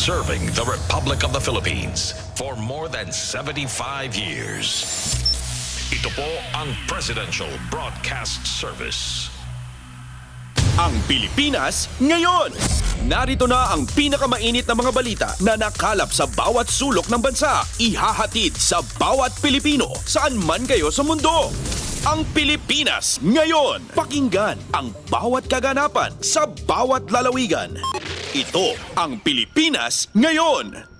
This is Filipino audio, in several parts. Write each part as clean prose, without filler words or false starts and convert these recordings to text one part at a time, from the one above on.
serving the Republic of the Philippines for more than 75 years. Ito po ang Presidential Broadcast Service. Ang Pilipinas ngayon! Narito na ang pinakamainit na mga balita na nakalap sa bawat sulok ng bansa. Ihahatid sa bawat Pilipino saan man kayo sa mundo. Ang Pilipinas ngayon! Pakinggan ang bawat kaganapan sa bawat lalawigan. Ito ang Pilipinas ngayon!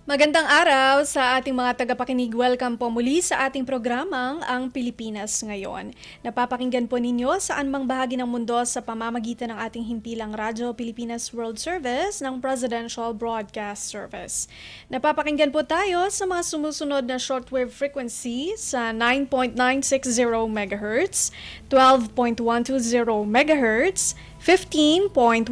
Magandang araw sa ating mga tagapakinig. Welcome po muli sa ating programang Ang Pilipinas Ngayon. Napapakinggan po ninyo saan mang bahagi ng mundo sa pamamagitan ng ating himpilang radyo Pilipinas World Service ng Presidential Broadcast Service. Napapakinggan po tayo sa mga sumusunod na shortwave frequency sa 9.960 MHz, 12.120 MHz, 15.190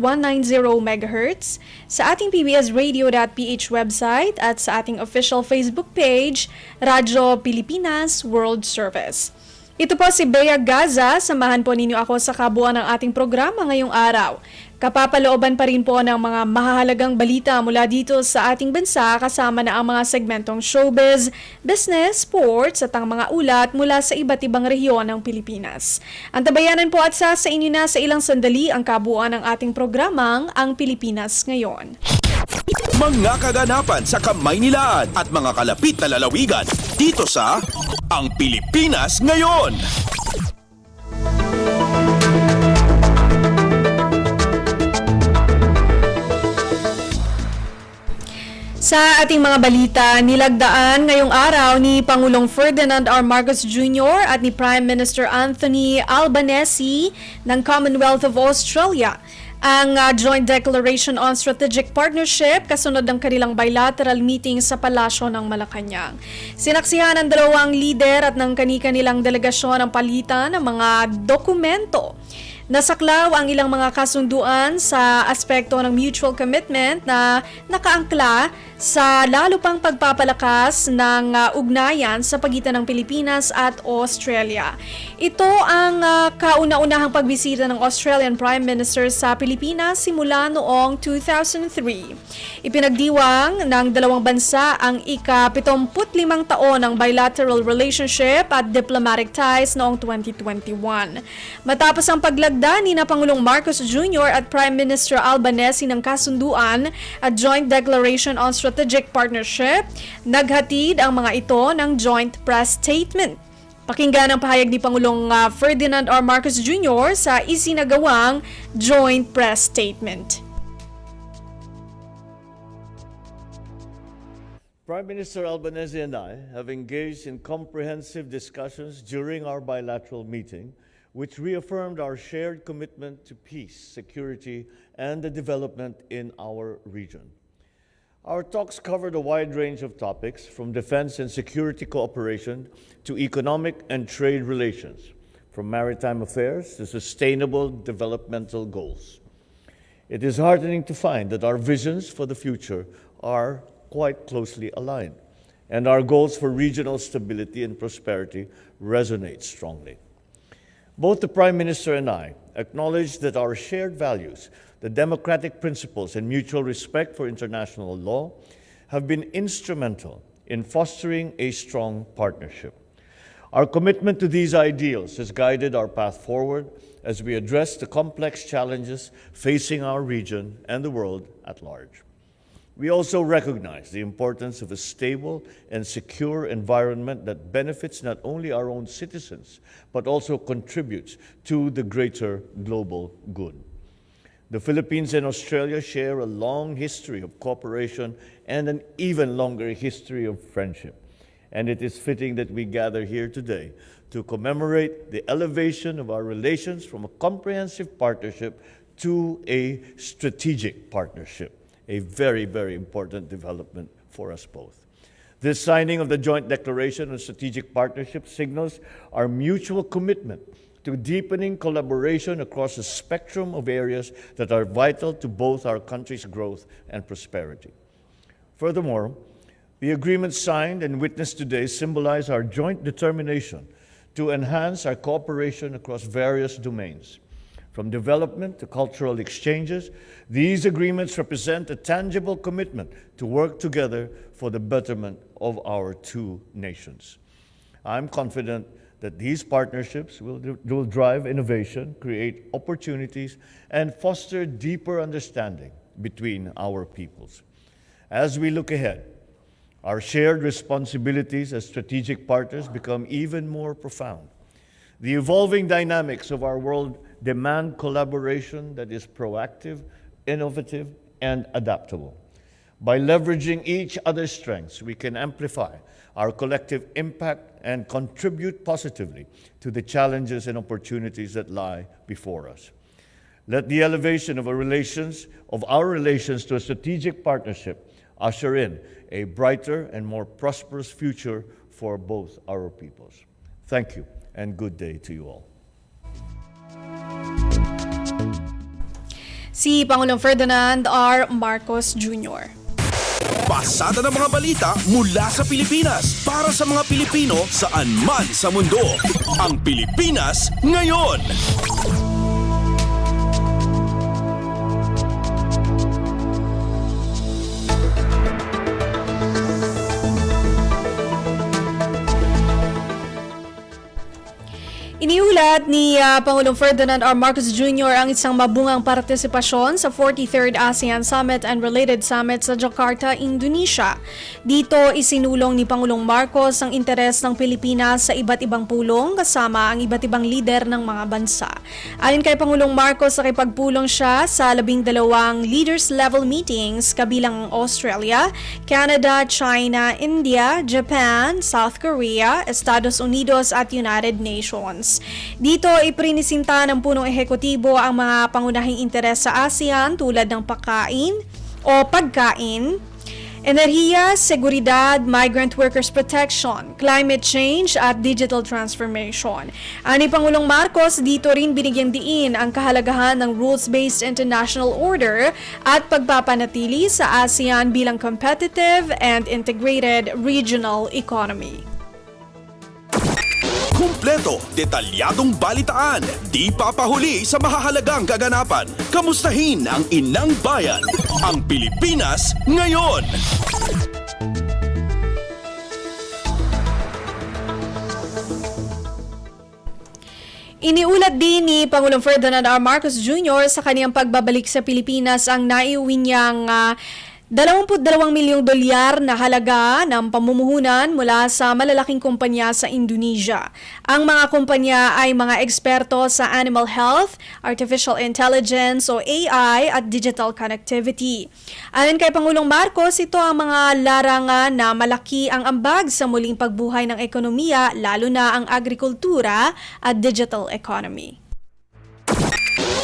MHz, sa ating pbsradio.ph website at sa ating official Facebook page, Radyo Pilipinas World Service. Ito po si Bea Gaza, samahan po ninyo ako sa kabuuan ng ating programa ngayong araw. Kapapalooban pa rin po ng mga mahahalagang balita mula dito sa ating bansa kasama na ang mga segmentong showbiz, business, sports at ang mga ulat mula sa iba't ibang rehiyon ng Pilipinas. Antabayanan po at sa inyo na sa ilang sandali ang kabuuan ng ating programang Ang Pilipinas Ngayon. Mga kaganapan sa Kamaynilaan at mga kalapit na lalawigan dito sa Ang Pilipinas Ngayon. Sa ating mga balita, nilagdaan ngayong araw ni Pangulong Ferdinand R. Marcos Jr. at ni Prime Minister Anthony Albanese ng Commonwealth of Australia ang Joint Declaration on Strategic Partnership kasunod ng kanilang bilateral meeting sa Palasyo ng Malacanang. Sinaksihan ng dalawang lider at ng kani-kanilang delegasyon ang palitan ng mga dokumento. Nasaklaw ang ilang mga kasunduan sa aspekto ng mutual commitment na nakaangkla sa lalo pang pagpapalakas ng ugnayan sa pagitan ng Pilipinas at Australia. Ito ang kauna-unahang pagbisita ng Australian Prime Minister sa Pilipinas simula noong 2003. Ipinagdiwang ng dalawang bansa ang ika-75 taon ng bilateral relationship at diplomatic ties noong 2021. Matapos ang paglagda ni na Pangulong Marcos Jr. at Prime Minister Albanese ng kasunduan at Joint Declaration on Strategic Partnership, naghatid ang mga ito ng joint press statement. Pakinggan ang pahayag ni Pangulong Ferdinand R. Marcos Jr. sa isinagawang joint press statement. Prime Minister Albanese and I have engaged in comprehensive discussions during our bilateral meeting, which reaffirmed our shared commitment to peace, security, and the development in our region. Our talks covered a wide range of topics, from defense and security cooperation to economic and trade relations, from maritime affairs to sustainable developmental goals. It is heartening to find that our visions for the future are quite closely aligned, and our goals for regional stability and prosperity resonate strongly. Both the Prime Minister and I acknowledge that our shared values, the democratic principles and mutual respect for international law, have been instrumental in fostering a strong partnership. Our commitment to these ideals has guided our path forward as we address the complex challenges facing our region and the world at large. We also recognize the importance of a stable and secure environment that benefits not only our own citizens, but also contributes to the greater global good. The Philippines and Australia share a long history of cooperation and an even longer history of friendship. And it is fitting that we gather here today to commemorate the elevation of our relations from a comprehensive partnership to a strategic partnership, a very, very important development for us both. This signing of the Joint Declaration on Strategic Partnership signals our mutual commitment to deepening collaboration across a spectrum of areas that are vital to both our country's growth and prosperity. Furthermore, the agreements signed and witnessed today symbolize our joint determination to enhance our cooperation across various domains. From development to cultural exchanges, these agreements represent a tangible commitment to work together for the betterment of our two nations. I'm confident that these partnerships will drive innovation, create opportunities, and foster deeper understanding between our peoples. As we look ahead, our shared responsibilities as strategic partners become even more profound. The evolving dynamics of our world demand collaboration that is proactive, innovative, and adaptable. By leveraging each other's strengths, we can amplify our collective impact and contribute positively to the challenges and opportunities that lie before us. Let the elevation of our relations to a strategic partnership usher in a brighter and more prosperous future for both our peoples. Thank you, and good day to you all. Si Pangulong Ferdinand R. Marcos Jr. Pasada ng mga balita mula sa Pilipinas para sa mga Pilipino saan man sa mundo. Ang Pilipinas ngayon. Iniulat ni Pangulong Ferdinand R. Marcos Jr. ang isang mabungang partisipasyon sa 43rd ASEAN Summit and related summit sa Jakarta, Indonesia. Dito isinulong ni Pangulong Marcos ang interes ng Pilipinas sa iba't ibang pulong kasama ang iba't ibang lider ng mga bansa. Ayon kay Pangulong Marcos, nakipagpulong siya sa 12 leaders level meetings kabilang Australia, Canada, China, India, Japan, South Korea, Estados Unidos at United Nations. Dito iprinisinta ng punong ehekutibo ang mga pangunahing interes sa ASEAN tulad ng pagkain, enerhiya, seguridad, migrant workers protection, climate change at digital transformation. Ani Pangulong Marcos, dito rin binigyang diin ang kahalagahan ng rules-based international order at pagpapanatili sa ASEAN bilang competitive and integrated regional economy. Kumpleto, detalyadong balitaan, di papahuli sa mahahalagang kaganapan. Kamustahin ang inang bayan, ang Pilipinas ngayon. Iniulat din ni Pangulong Ferdinand R. Marcos Jr. sa kaniyang pagbabalik sa Pilipinas ang naiuwi niyang $22 milyong na halaga ng pamumuhunan mula sa malalaking kumpanya sa Indonesia. Ang mga kumpanya ay mga eksperto sa animal health, artificial intelligence o AI at digital connectivity. Ayon kay Pangulong Marcos, ito ang mga larangan na malaki ang ambag sa muling pagbuhay ng ekonomiya, lalo na ang agrikultura at digital economy.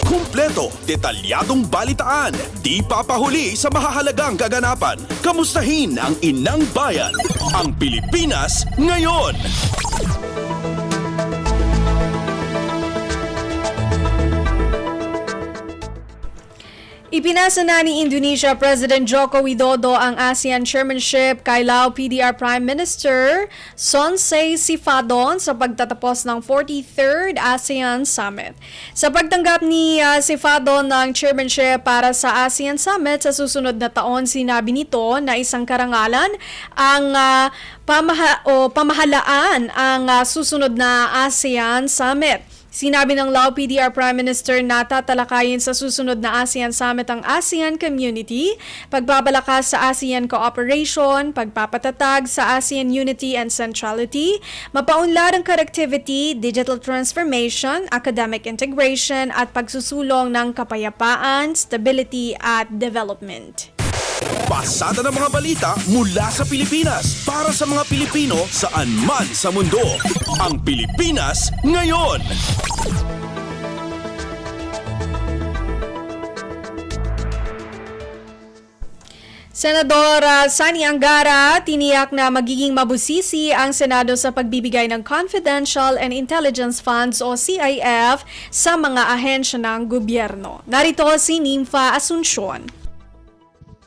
Kumpleto, detalyadong balitaan, di papahuli sa mahahalagang kaganapan. Kamustahin ang inang bayan, ang Pilipinas ngayon. Ipinasa na ni Indonesia President Joko Widodo ang ASEAN chairmanship kay Lao PDR Prime Minister Sonsei Sifadon sa pagtatapos ng 43rd ASEAN Summit. Sa pagtanggap ni Sifadon ng chairmanship para sa ASEAN Summit sa susunod na taon, sinabi nito na isang karangalan ang pamahalaan ang susunod na ASEAN Summit. Sinabi ng Lao PDR Prime Minister na tatalakayin sa susunod na ASEAN Summit ang ASEAN Community, pagpapalakas sa ASEAN Cooperation, pagpapatatag sa ASEAN Unity and Centrality, mapaunlad ang connectivity, digital transformation, academic integration at pagsusulong ng kapayapaan, stability at development. Pasada ng mga balita mula sa Pilipinas para sa mga Pilipino saan man sa mundo. Ang Pilipinas ngayon. Senador Sani Angara, tiniyak na magiging mabusisi ang Senado sa pagbibigay ng Confidential and Intelligence Funds o CIF sa mga ahensya ng gobyerno. Narito si Nympha Asuncion.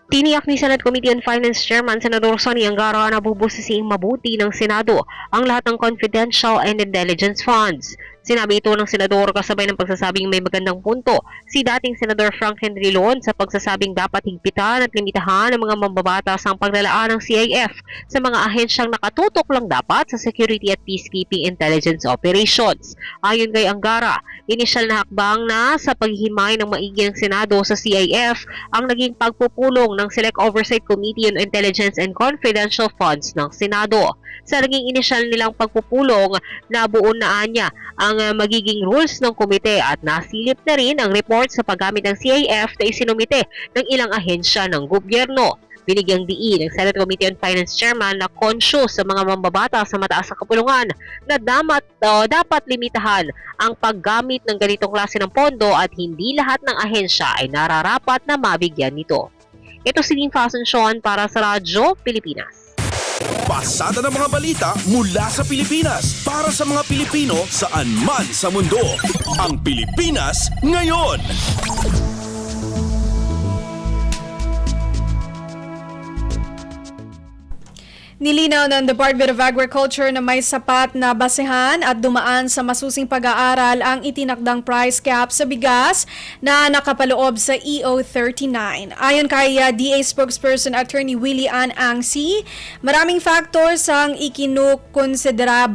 Tiniyak ni Senate Committee on Finance Chairman Senador Sani Angara na bubusisiing mabuti ng Senado ang lahat ng confidential and intelligence funds. Sinabi ito ng Senador kasabay ng pagsasabing may magandang punto si dating Senador Frank Henry Loan sa pagsasabing dapat higpitan at limitahan ng mga mambabatas ang paglalaan ng CIF sa mga ahensyang nakatutok lang dapat sa security at peacekeeping intelligence operations. Ayon kay Angara, inisyal na hakbang na sa paghihimay ng maigi ng Senado sa CIF ang naging pagpupulong ng Select Oversight Committee on Intelligence and Confidential Funds ng Senado. Sa naging inisyal nilang pagpupulong, nabuon na niya ang magiging rules ng komite at nasilip na rin ang report sa paggamit ng CIF na isinumite ng ilang ahensya ng gobyerno. Binigyang diin ng Senate Committee on Finance Chairman na conscious sa mga mambabata sa mataas na kapulungan na dapat limitahan ang paggamit ng ganitong klase ng pondo at hindi lahat ng ahensya ay nararapat na mabigyan nito. Ito si Nympha Asuncion para sa Radyo Pilipinas. Pasada ng mga balita mula sa Pilipinas para sa mga Pilipino saan man sa mundo. Ang Pilipinas ngayon. Nilinaw ng Department of Agriculture na may sapat na basehan at dumaan sa masusing pag-aaral ang itinakdang price cap sa bigas na nakapaloob sa EO39. Ayon kay DA spokesperson Attorney Willie Ann Angsi, maraming factors ang ikinonsidera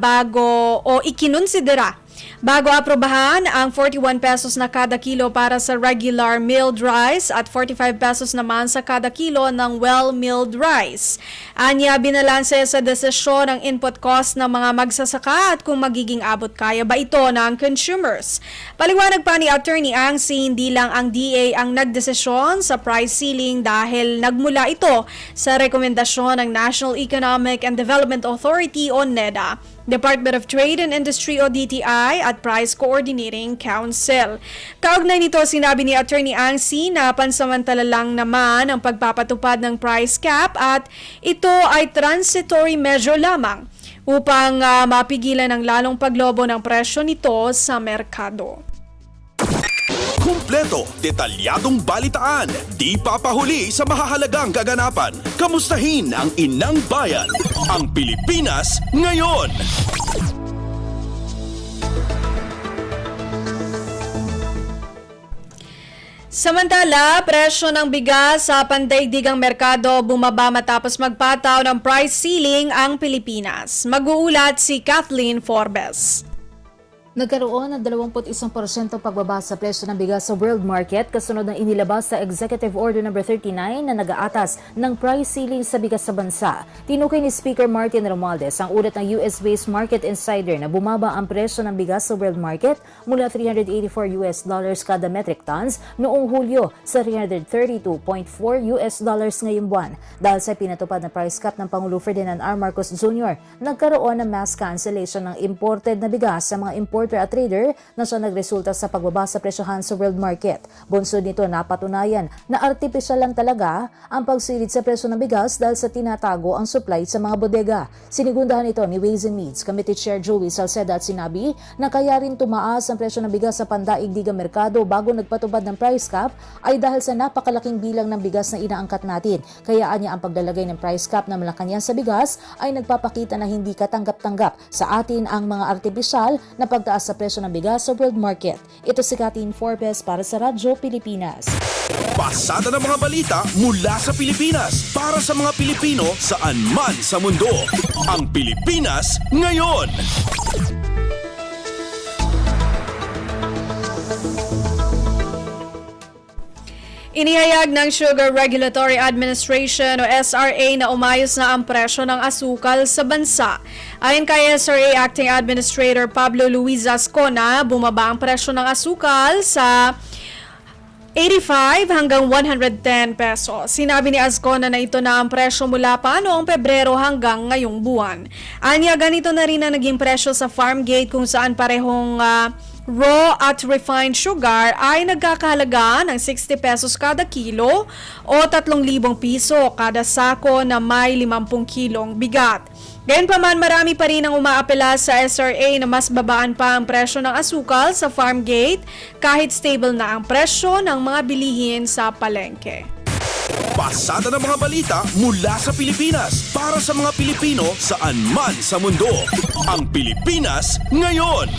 bago aprobahan ang 41 pesos na kada kilo para sa regular milled rice at 45 pesos naman sa kada kilo ng well-milled rice. Anya, binalanse sa desisyon ang input cost ng mga magsasaka at kung magiging abot kaya ba ito ng consumers. Paliwanag pa ni Attorney Angsi, hindi lang ang DA ang nagdesisyon sa price ceiling dahil nagmula ito sa rekomendasyon ng National Economic and Development Authority o NEDA, Department of Trade and Industry o DTI at Price Coordinating Council. Kaugnay nito, sinabi ni Attorney Angsi na pansamantala lang naman ang pagpapatupad ng price cap at ito ay transitory measure lamang upang mapigilan ang lalong paglobo ng presyo nito sa merkado. Kumpleto, detalyadong balitaan, di papahuli sa mahahalagang kaganapan. Kamustahin ang inang bayan, ang Pilipinas ngayon. Samantala, presyo ng bigas sa pandaigdigang merkado bumaba matapos magpataw ng price ceiling ang Pilipinas. Mag-uulat si Kathleen Forbes. Nagkaroon ng 21% pagbaba sa presyo ng bigas sa world market kasunod ng inilabas sa Executive Order No. 39 na nag-aatas ng price ceiling sa bigas sa bansa. Tinukay ni Speaker Martin Romualdez ang ulat ng US-based Market Insider na bumaba ang presyo ng bigas sa world market mula $384 kada metric tons noong Hulyo sa $332.4 ngayong buwan. Dahil sa pinatupad na price cap ng Pangulo Ferdinand R. Marcos Jr., nagkaroon ng mass cancellation ng imported na bigas sa mga importer at trader na siya nagresulta sa pagbaba sa presyohan sa world market. Bunsod nito, napatunayan na artipisyal lang talaga ang pagsilid sa presyo ng bigas dahil sa tinatago ang supply sa mga bodega. Sinigundahan ito ni Ways and Means Committee Chair Joey Salceda at sinabi na kaya rin tumaas ang presyo ng bigas sa pandaigdigang merkado bago nagpatubad ng price cap ay dahil sa napakalaking bilang ng bigas na inaangkat natin. Kaya anya ang paglalagay ng price cap na Malacanang sa bigas ay nagpapakita na hindi katanggap-tanggap sa atin ang mga artipisyal na pagtaas sa presyo ng bigas sa world market. Ito si Kathleen Forbes para sa Radyo Pilipinas. Pasada ng mga balita mula sa Pilipinas para sa mga Pilipino saan man sa mundo. Ang Pilipinas ngayon. Inihayag ng Sugar Regulatory Administration o SRA na umayos na ang presyo ng asukal sa bansa. Ayon kay SRA Acting Administrator Pablo Luis Ascona, bumaba ang presyo ng asukal sa 85 hanggang 110 pesos. Sinabi ni Ascona na ito na ang presyo mula pa noong Pebrero hanggang ngayong buwan. Anya, ganito na rin ang naging presyo sa farm gate kung saan parehong raw at refined sugar ay nagkakahalaga ng 60 pesos kada kilo o 3,000 piso kada sako na may 50 kilong bigat. Gayunpaman, marami pa rin ang umaapela sa SRA na mas babaan pa ang presyo ng asukal sa farm gate kahit stable na ang presyo ng mga bilihin sa palengke. Pasada ng mga balita mula sa Pilipinas para sa mga Pilipino saan man sa mundo. Ang Pilipinas Ngayon.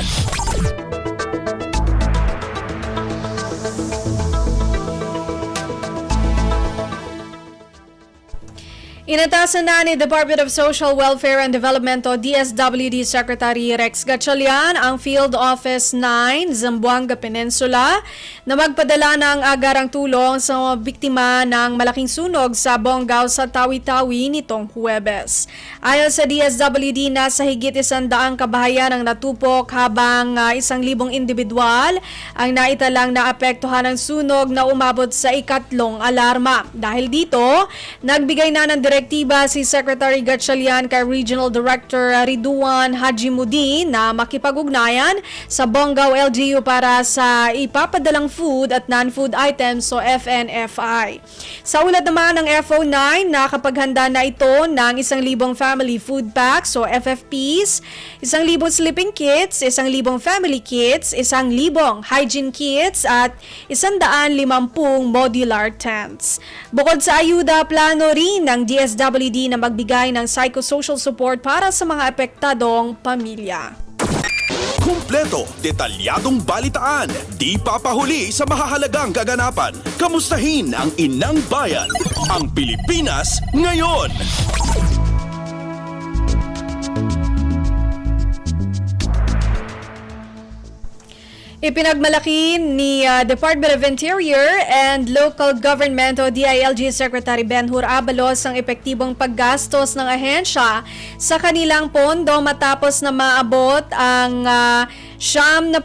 Inatasan na ni Department of Social Welfare and Development o DSWD Secretary Rex Gatchalian ang Field Office 9, Zamboanga Peninsula na magpadala ng agarang tulong sa mga biktima ng malaking sunog sa Bonggao sa Tawi-Tawi nitong Huwebes. Ayon sa DSWD, nasa higit 100 kabahayan ang natupok habang 1,000 individual ang naitalang naapektuhan ng sunog na umabot sa ikatlong alarma. Dahil dito, nagbigay na ng direktiba si Secretary Gatchalian kay Regional Director Ridwan Hajimudin na makipag-ugnayan sa Bonggao LGU para sa ipapadalang food at non-food items o FNFI. Sa ulat naman ng FO9, nakapaghanda na ito ng 1,000 family food packs o FFPs, 1,000 sleeping kits, 1,000 family kits, 1,000 hygiene kits at 150 modular tents. Bukod sa ayuda, plano rin ng DSWD na magbigay ng psychosocial support para sa mga apektadong pamilya. Kumpleto, detalyadong balitaan, di papahuli sa mahahalagang kaganapan. Kamustahin ang inang bayan, ang Pilipinas Ngayon. Ipinagmalaki ni Department of Interior and Local Government o DILG Secretary Benhur Abalos ang epektibong paggastos ng ahensya sa kanilang pondo matapos na maabot ang 78%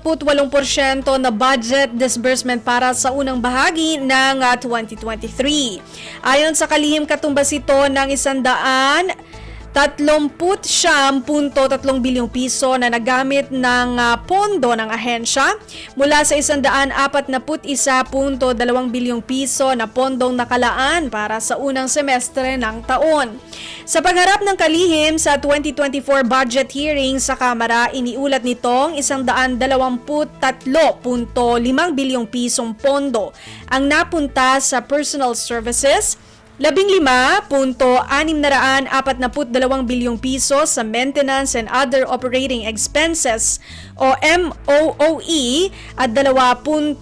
na budget disbursement para sa unang bahagi ng 2023. Ayon sa kalihim, katumbas ito ng 139.3 bilyong piso na nagamit ng pondo ng ahensya mula sa 141.2 bilyong piso na pondong nakalaan para sa unang semestre ng taon. Sa pagharap ng kalihim sa 2024 budget hearing sa Kamara, iniulat nitong 123.5 bilyong pisong pondo ang napunta sa personal services, 15.642 bilyong piso sa maintenance and other operating expenses o MOOE at 2.55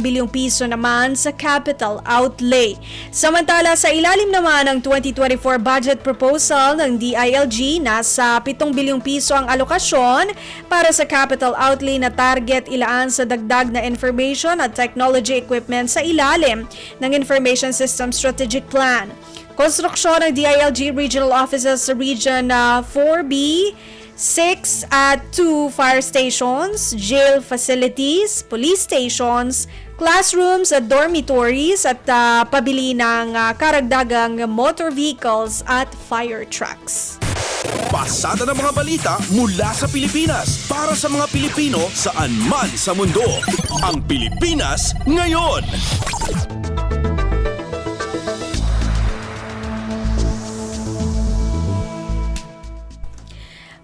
bilyong piso naman sa capital outlay. Samantala, sa ilalim naman ng 2024 budget proposal ng DILG, nasa 7 bilyong piso ang alokasyon para sa capital outlay na target ilaan sa dagdag na information at technology equipment sa ilalim ng Information System Strategic Plan. Konstruksyon ng DILG Regional Offices sa Region 4B, 6 at 2 fire stations, jail facilities, police stations, classrooms at dormitories at pabili ng karagdagang motor vehicles at fire trucks. Pasada ng mga balita mula sa Pilipinas para sa mga Pilipino saan man sa mundo. Ang Pilipinas Ngayon.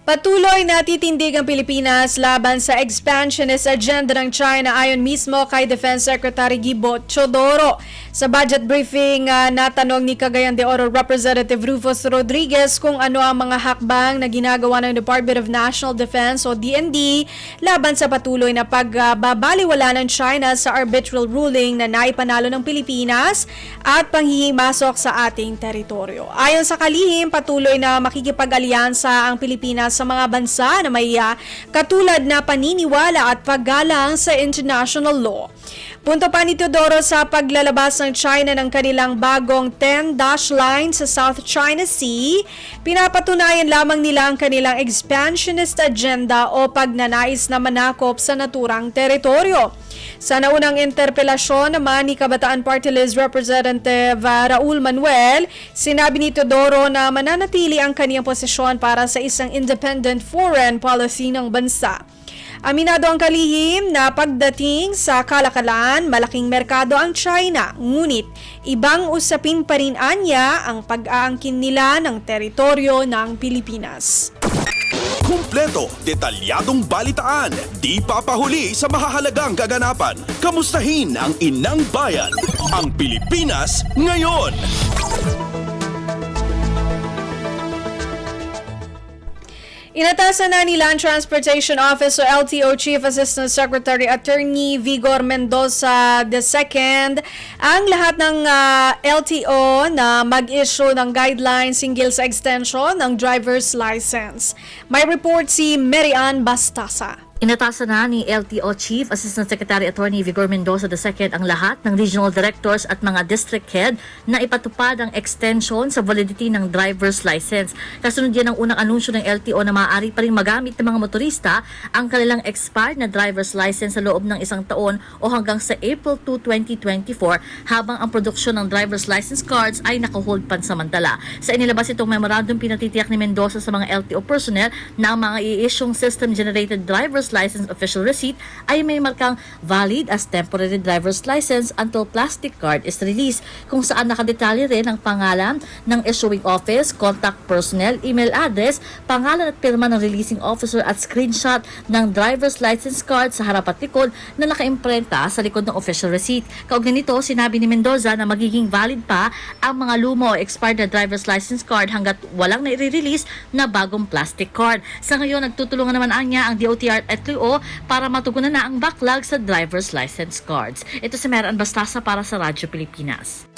Patuloy na titindig ang Pilipinas laban sa expansionist agenda ng China ayon mismo kay Defense Secretary Gibo Chodoro. Sa budget briefing, natanong ni Cagayan de Oro Representative Rufus Rodriguez kung ano ang mga hakbang na ginagawa ng Department of National Defense o DND laban sa patuloy na pagbabaliwala ng China sa arbitral ruling na naipanalo ng Pilipinas at panghihimasok sa ating teritoryo. Ayon sa kalihim, patuloy na makikipag-alyansa ang Pilipinas sa mga bansa na may katulad na paniniwala at paggalang sa international law. Punto pa ni Teodoro sa paglalabas ng China ng kanilang bagong 10-dash line sa South China Sea, pinapatunayan lamang nila ang kanilang expansionist agenda o pagnanais na manakop sa naturang teritoryo. Sa naunang interpelasyon naman ni Kabataan Party List Representative Raul Manuel, sinabi ni Teodoro na mananatili ang kaniyang posisyon para sa isang independent foreign policy ng bansa. Aminado ang kalihim na pagdating sa kalakalan, malaking merkado ang China, ngunit ibang usapin pa rin anya ang pag-aangkin nila ng teritoryo ng Pilipinas. Kumpleto, detalyadong balitaan, di papahuli sa mahahalagang kaganapan. Kamustahin ang inang bayan, ang Pilipinas ngayon. Inatasan na ni Land Transportation Office o LTO Chief Assistant Secretary Attorney Vigor Mendoza II ang lahat ng LTO na mag-issue ng guidelines hinggil sa extension ng driver's license. May report si Marian Bastasa. Inatasan na ni LTO Chief Assistant Secretary Attorney Vigor Mendoza II ang lahat ng regional directors at mga district head na ipatupad ang extension sa validity ng driver's license. Kasunod yan ang unang anunsyo ng LTO na maaari pa rin magamit ng mga motorista ang kanilang expired na driver's license sa loob ng isang taon o hanggang sa April 2, 2024 habang ang produksyon ng driver's license cards ay nakahold pansamantala. Sa inilabas itong memorandum, pinatitiyak ni Mendoza sa mga LTO personnel na ang mga i-issuing system-generated driver's license official receipt ay may markang valid as temporary driver's license until plastic card is released, kung saan nakadetalye rin ang pangalan ng issuing office, contact personnel, email address, pangalan at pirma ng releasing officer at screenshot ng driver's license card sa harap at likod na nakaimprenta sa likod ng official receipt. Kaugnay nito, sinabi ni Mendoza na magiging valid pa ang mga luma o expired na driver's license card hanggat walang nai-release na bagong plastic card. Sa ngayon, nagtutulungan naman niya ang DOTR at LTO para matugunan na ang backlog sa driver's license cards. Ito si Marian Bastasa para sa Radyo Pilipinas.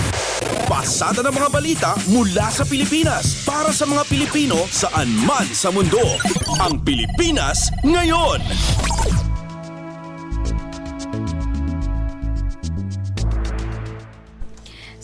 Pasada ng mga balita mula sa Pilipinas para sa mga Pilipino saan man sa mundo. Ang Pilipinas ngayon.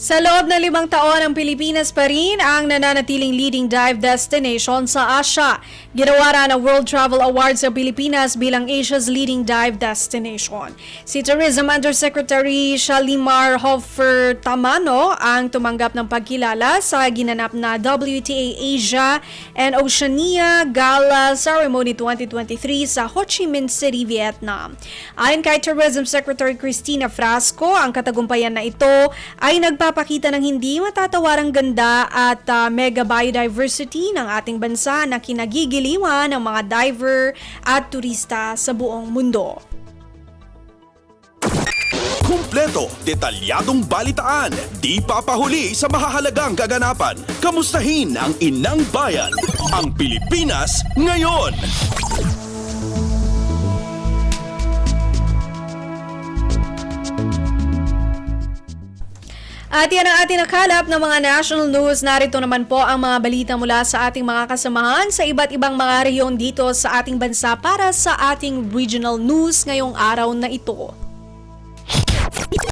Sa loob ng 5 taon, ang Pilipinas pa rin ang nananatiling leading dive destination sa Asia. Ginawa ng World Travel Awards sa Pilipinas bilang Asia's leading dive destination. Si Tourism Undersecretary Shalimar Hofer Tamano ang tumanggap ng pagkilala sa ginanap na WTA Asia and Oceania Gala Ceremony 2023 sa Ho Chi Minh City, Vietnam. Ayon kay Tourism Secretary Cristina Frasco, ang katagumpayan na ito ay nagpapakita ng hindi matatawarang ganda at mega biodiversity ng ating bansa na kinagigiliwan ng mga diver at turista sa buong mundo. Kumpleto, detalyadong balitaan, di papahuli sa mahahalagang kaganapan. Kamustahin ang inang bayan, ang Pilipinas ngayon. At yan ang ating nakalap ng mga national news. Narito naman po ang mga balita mula sa ating mga kasamahan sa iba't ibang mga rehiyon dito sa ating bansa para sa ating regional news ngayong araw na ito.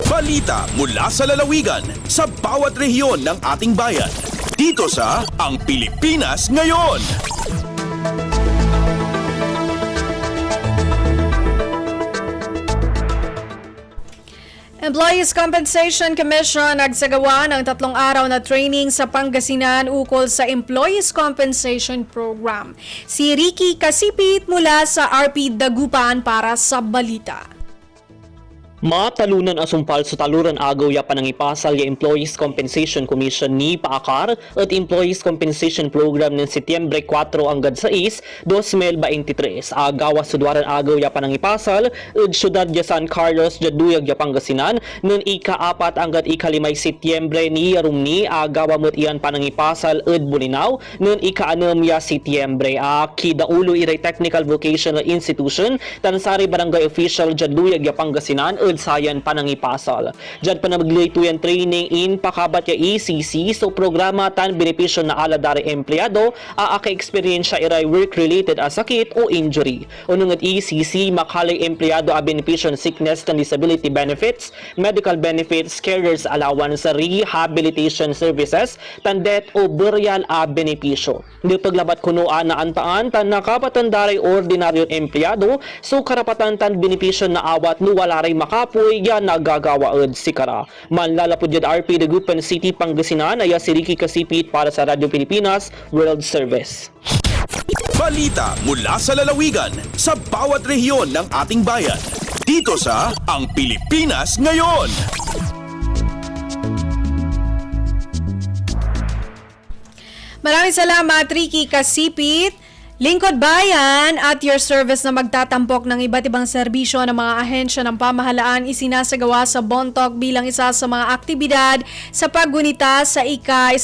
Balita mula sa lalawigan sa bawat rehiyon ng ating bayan. Dito sa Ang Pilipinas Ngayon. Employees Compensation Commission nagsagawa ng 3 araw na training sa Pangasinan ukol sa Employees Compensation Program. Si Ricky Kasipit mula sa RP Dagupan para sa balita. Matalunan asumpal sa taluran agaw ya panangipasal ya Employees Compensation Commission ni PAACAR at Employees Compensation Program ng Setyembre 4 hanggang 6, 2023. Agawa sa duwaran agaw ya panangipasal at syudad ya San Carlos ya Duyag ya Pangasinan nun ika-4 hanggang ika-5 Setyembre ni Yarumni agawa mo't iyan panangipasal at Bulinaw nun ika-6 ya Setyembre. Kidaulo iray Technical Vocational Institution tansari barangay official ya Duyag ya Pangasinan sayan panangipasal. Diyan pa na maglituyan training in pakabat ya ECC so programa tan benepisyo na aladari empleyado aka-experience iray work-related a sakit o injury. Unong at ECC makalay empleyado a benepisyo sickness and disability benefits, medical benefits, carers allowance, rehabilitation services, tan death o burial a benepisyo. Di paglabat kunoan na antaan tan nakapatandaray ordinaryon empleyado so karapatan tan benepisyo na awat no wala ray makapoy yan nagagawaad si Kara. Manlalapod yan RP Dagupan City, Pangasinan, ay si Ricky Kasipit para sa Radyo Pilipinas World Service. Balita mula sa lalawigan sa bawat rehiyon ng ating bayan. Dito sa Ang Pilipinas Ngayon. Maraming salamat, Ricky Kasipit. Lingkod Bayan at your service na magtatampok ng iba't ibang serbisyo ng mga ahensya ng pamahalaan isinasagawa sa Bontoc bilang isa sa mga aktibidad sa paggunita sa ika-123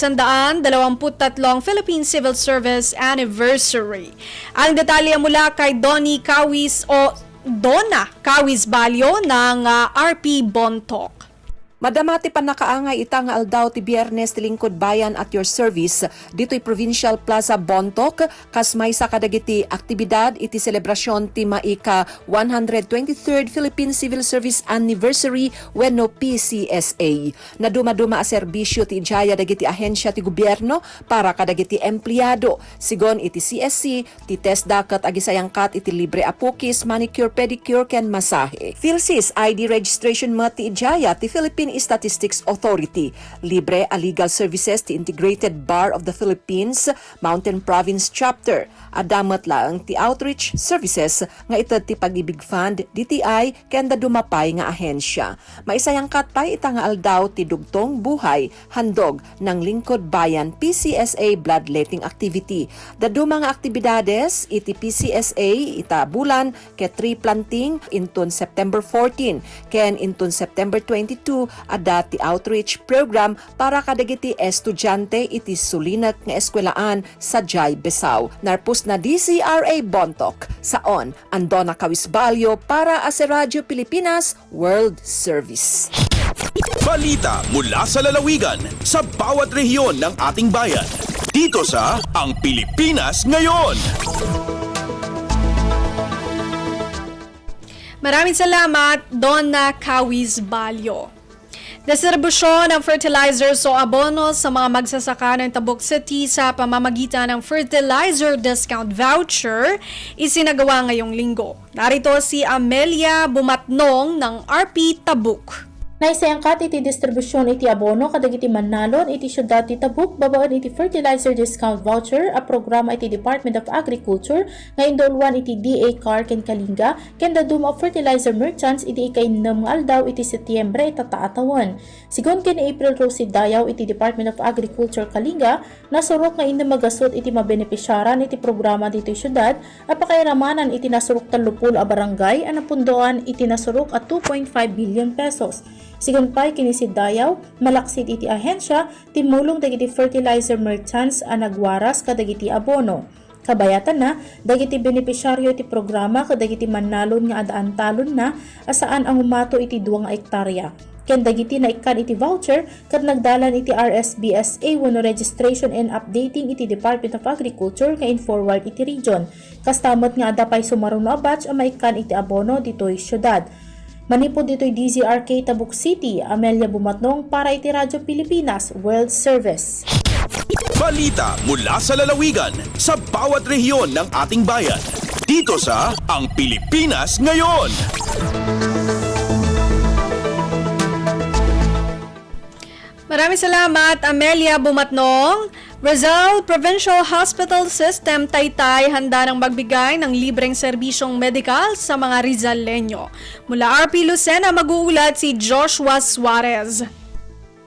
Philippine Civil Service Anniversary. Ang detalye mula kay Donna Kawis Balyo ng RP Bontoc. Madamati pa nakaangay itang aldaw ti Biyernes ti Lingkod Bayan at your service dito'y Provincial Plaza Bontoc kasmay sa kadagiti aktibidad iti selebrasyon ti maika 123rd Philippine Civil Service Anniversary wenno PCSA. Naduma-duma a serbisyo ti ijaya dagiti ahensya ti gobyerno para kadagiti empleyado. Sigon iti CSC ti TESDA ket agisayangkat iti libre apukis, manicure, pedicure ken masahe. PhilSys ID registration met ti ijaya ti Philippine Statistics Authority. Libre a legal services ti Integrated Bar of the Philippines Mountain Province Chapter. Adamat lang ti outreach services nga ited ti Pag-ibig Fund DTI kenda dumapay nga ahensya. Maisayangkat pa ita nga aldaw ti dugtong buhay handog ng Lingkod Bayan PCSA bloodletting activity. Dadu mga aktibidades iti PCSA ita bulan ke tree planting inton September 14 ken inton September 22 ada ti outreach program para kadagiti estudyante iti sulinak nga eskwelaan sa Jai Besau. Narpus na DCRA Bontoc. Saon, Donna Kawis Balyo para sa Radyo Pilipinas World Service. Balita mula sa lalawigan sa bawat rehiyon ng ating bayan. Dito sa Ang Pilipinas Ngayon. Maraming salamat, Donna Kawis Balyo. Distribusyon ng fertilizers o abono sa mga magsasaka ng Tabuk City sa pamamagitan ng fertilizer discount voucher isinagawa ngayong linggo. Narito si Amelia Bumatnong ng RP Tabuk. Naisayangkat iti distribusyon iti abono kadagiti mannalon iti syudad ti Tabuk babaan iti fertilizer discount voucher a programa iti Department of Agriculture nga indulwan iti DA Car ken Kalinga ken dadum of fertilizer merchants iti ika-6 nga aldaw iti Setyembre itataatawan. Sigon ken April Rose Dayaw iti Department of Agriculture Kalinga nasurok nga indi magasot iti mabenepisyaran iti programa dito syudad a pakairamanan iti nasurok 30 a barangay a napundoan iti nasurok at 2.5 billion pesos. Sigon pay kini si Dayaw, malaksid iti ahensya, timulong dagiti fertilizer merchants a nagwaras kadagiti abono. Kabayatan na, dagiti benepisyaryo iti programa kadagiti mannalon nga adaan talon na asaan ang humato iti 2 hektarya. Ken dagiti naikkan iti voucher kat nagdalan iti RSBSA wenno registration and updating iti Department of Agriculture nga in-forward iti region. Kastamot nga adapay sumaruno a batch a maikkan iti abono ditoy syudad. Manipod dito'y DZRK Tabuk City, Amelia Bumatnong para iti Radyo Pilipinas World Service. Balita mula sa lalawigan sa bawat rehiyon ng ating bayan. Dito sa Ang Pilipinas Ngayon. Maraming salamat, Amelia Bumatnong. Rizal Provincial Hospital System Taytay handa ng magbigay ng libreng serbisyong medikal sa mga Rizaleño. Mula RP Lucena, mag-uulat si Joshua Suarez.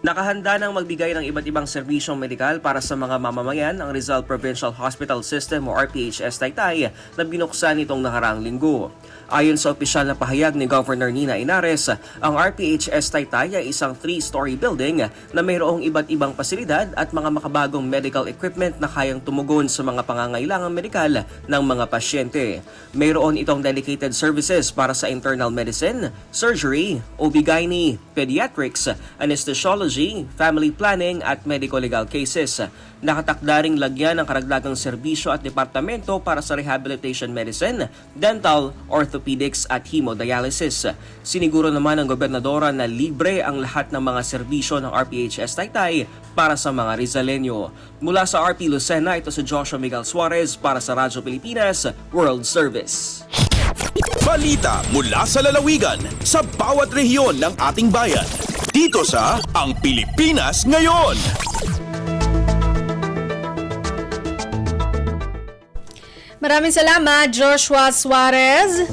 Nakahanda ng magbigay ng iba't ibang serbisyong medikal para sa mga mamamayan ang Rizal Provincial Hospital System o RPHS Taytay na binuksan itong nakaraang linggo. Ayon sa opisyal na pahayag ni Governor Nina Inares, ang RPHS Taytay ay isang 3-story building na mayroong iba't ibang pasilidad at mga makabagong medical equipment na kayang tumugon sa mga pangangailangang medikal ng mga pasyente. Mayroon itong dedicated services para sa internal medicine, surgery, OB-GYN, pediatrics, anesthesiology, family planning at medico-legal cases. Nakatakdaring lagyan ng karagdagang serbisyo at departamento para sa rehabilitation medicine, dental, orthopedics at hemodialysis. Siniguro naman ng gobernadora na libre ang lahat ng mga serbisyo ng RPHS Taytay para sa mga Rizaleño. Mula sa RP Lucena, ito si Joshua Miguel Suarez para sa Radyo Pilipinas World Service. Balita mula sa lalawigan sa bawat rehiyon ng ating bayan. Dito sa Ang Pilipinas Ngayon. Maraming salamat, Joshua Suarez.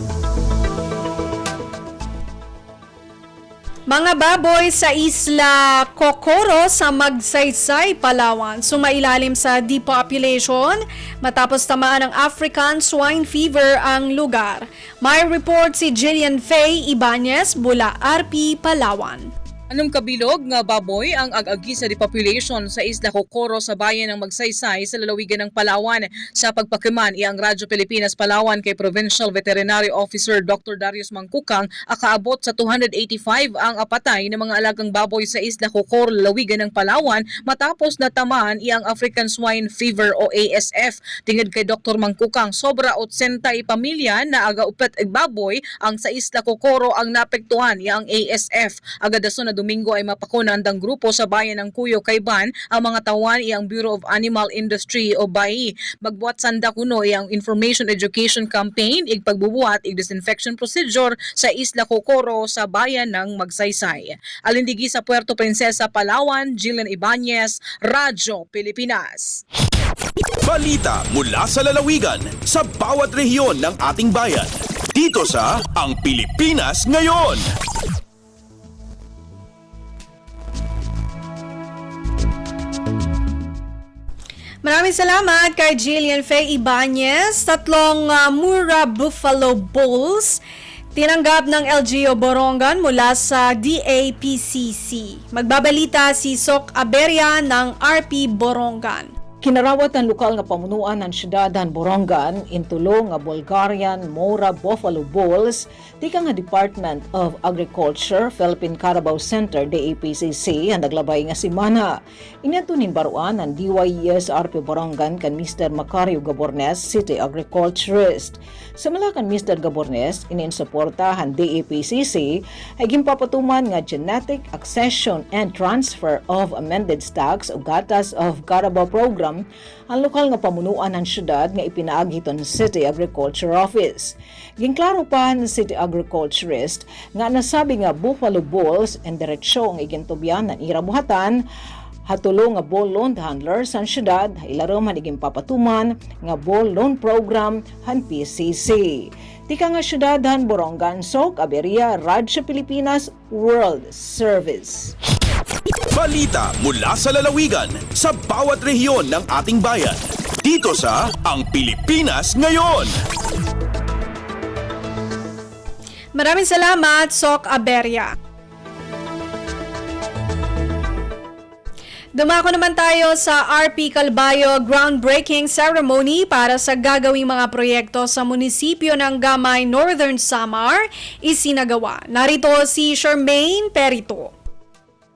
Mga baboy sa Isla Cocoro sa Magsaysay, Palawan, sumailalim sa depopulation matapos tamaan ng African swine fever ang lugar. May report si Jillian Faye Ibanez mula RP Palawan. Anong kabilog nga baboy ang ag-agi sa depopulation sa Isla Cocoro sa bayan ng Magsaysay sa lalawigan ng Palawan? Sa pagpakiman, iyang Radyo Pilipinas Palawan kay Provincial Veterinary Officer Dr. Darius Mangkukang, akaabot sa 285 ang apatay ng mga alagang baboy sa Isla Cocoro, lalawigan ng Palawan matapos natamaan iyang African Swine Fever o ASF. Tingad kay Dr. Mangkukang, sobra 80 pamilya na aga-upet ag baboy ang sa Isla Cocoro ang napektuhan iyang ASF. Agadaso na Domingo ay mapakunandang grupo sa bayan ng Cuyo, Cayban ang mga tawan iyang Bureau of Animal Industry o BAI. Magbuhat sanda kuno iyang Information Education Campaign, pagbubuhat disinfection procedure sa Isla Cocoro sa bayan ng Magsaysay. Alindigi sa Puerto Princesa, Palawan, Jillian Ibanez, Radyo Pilipinas. Balita mula sa lalawigan sa bawat rehiyon ng ating bayan. Dito sa Ang Pilipinas Ngayon. Maraming salamat kay Jillian Faye Ibanez. Tatlong Mura Buffalo Bulls tinanggap ng LGU Borongan mula sa DAPCC. Magbabalita si Sok Aberia ng RP Borongan. Kinarawat ang lokal nga pamunuan ng siyudadan Borongan intulo nga Bulgarian Mora Buffalo Bulls tika nga Department of Agriculture Philippine Carabao Center DAPCC ang naglabay nga simana. Inatunin baruan ang DYES RP Borongan kan Mr. Macario Gabornes, City Agriculturist. Samala kan Mr. Gabornes, ininsuportahan DAPCC ay gimpapatuman nga genetic accession and transfer of amended stocks o gatas of Carabao program ang lokal nga pamunuan ng syudad nga ipinaagi ton City Agriculture Office. Ginklaro pa ng City Agriculturist nga nasabi nga Buffalo Bulls and diretsyo ang igintubyan ng irabuhatan hatulo nga ball loan handler sa syudad ilaro man iging papatuman nga ball loan program han PCC. Tika nga syudad han Borongan, Sok Aberia, Radyo Pilipinas World Service. Balita mula sa lalawigan sa bawat rehiyon ng ating bayan. Dito sa Ang Pilipinas Ngayon. Maraming salamat, Sok Aberia. Dumako naman tayo sa RP Calbayo groundbreaking ceremony para sa gagawing mga proyekto sa munisipyo ng Gamay, Northern Samar, isinagawa. Narito si Charmaine Perito.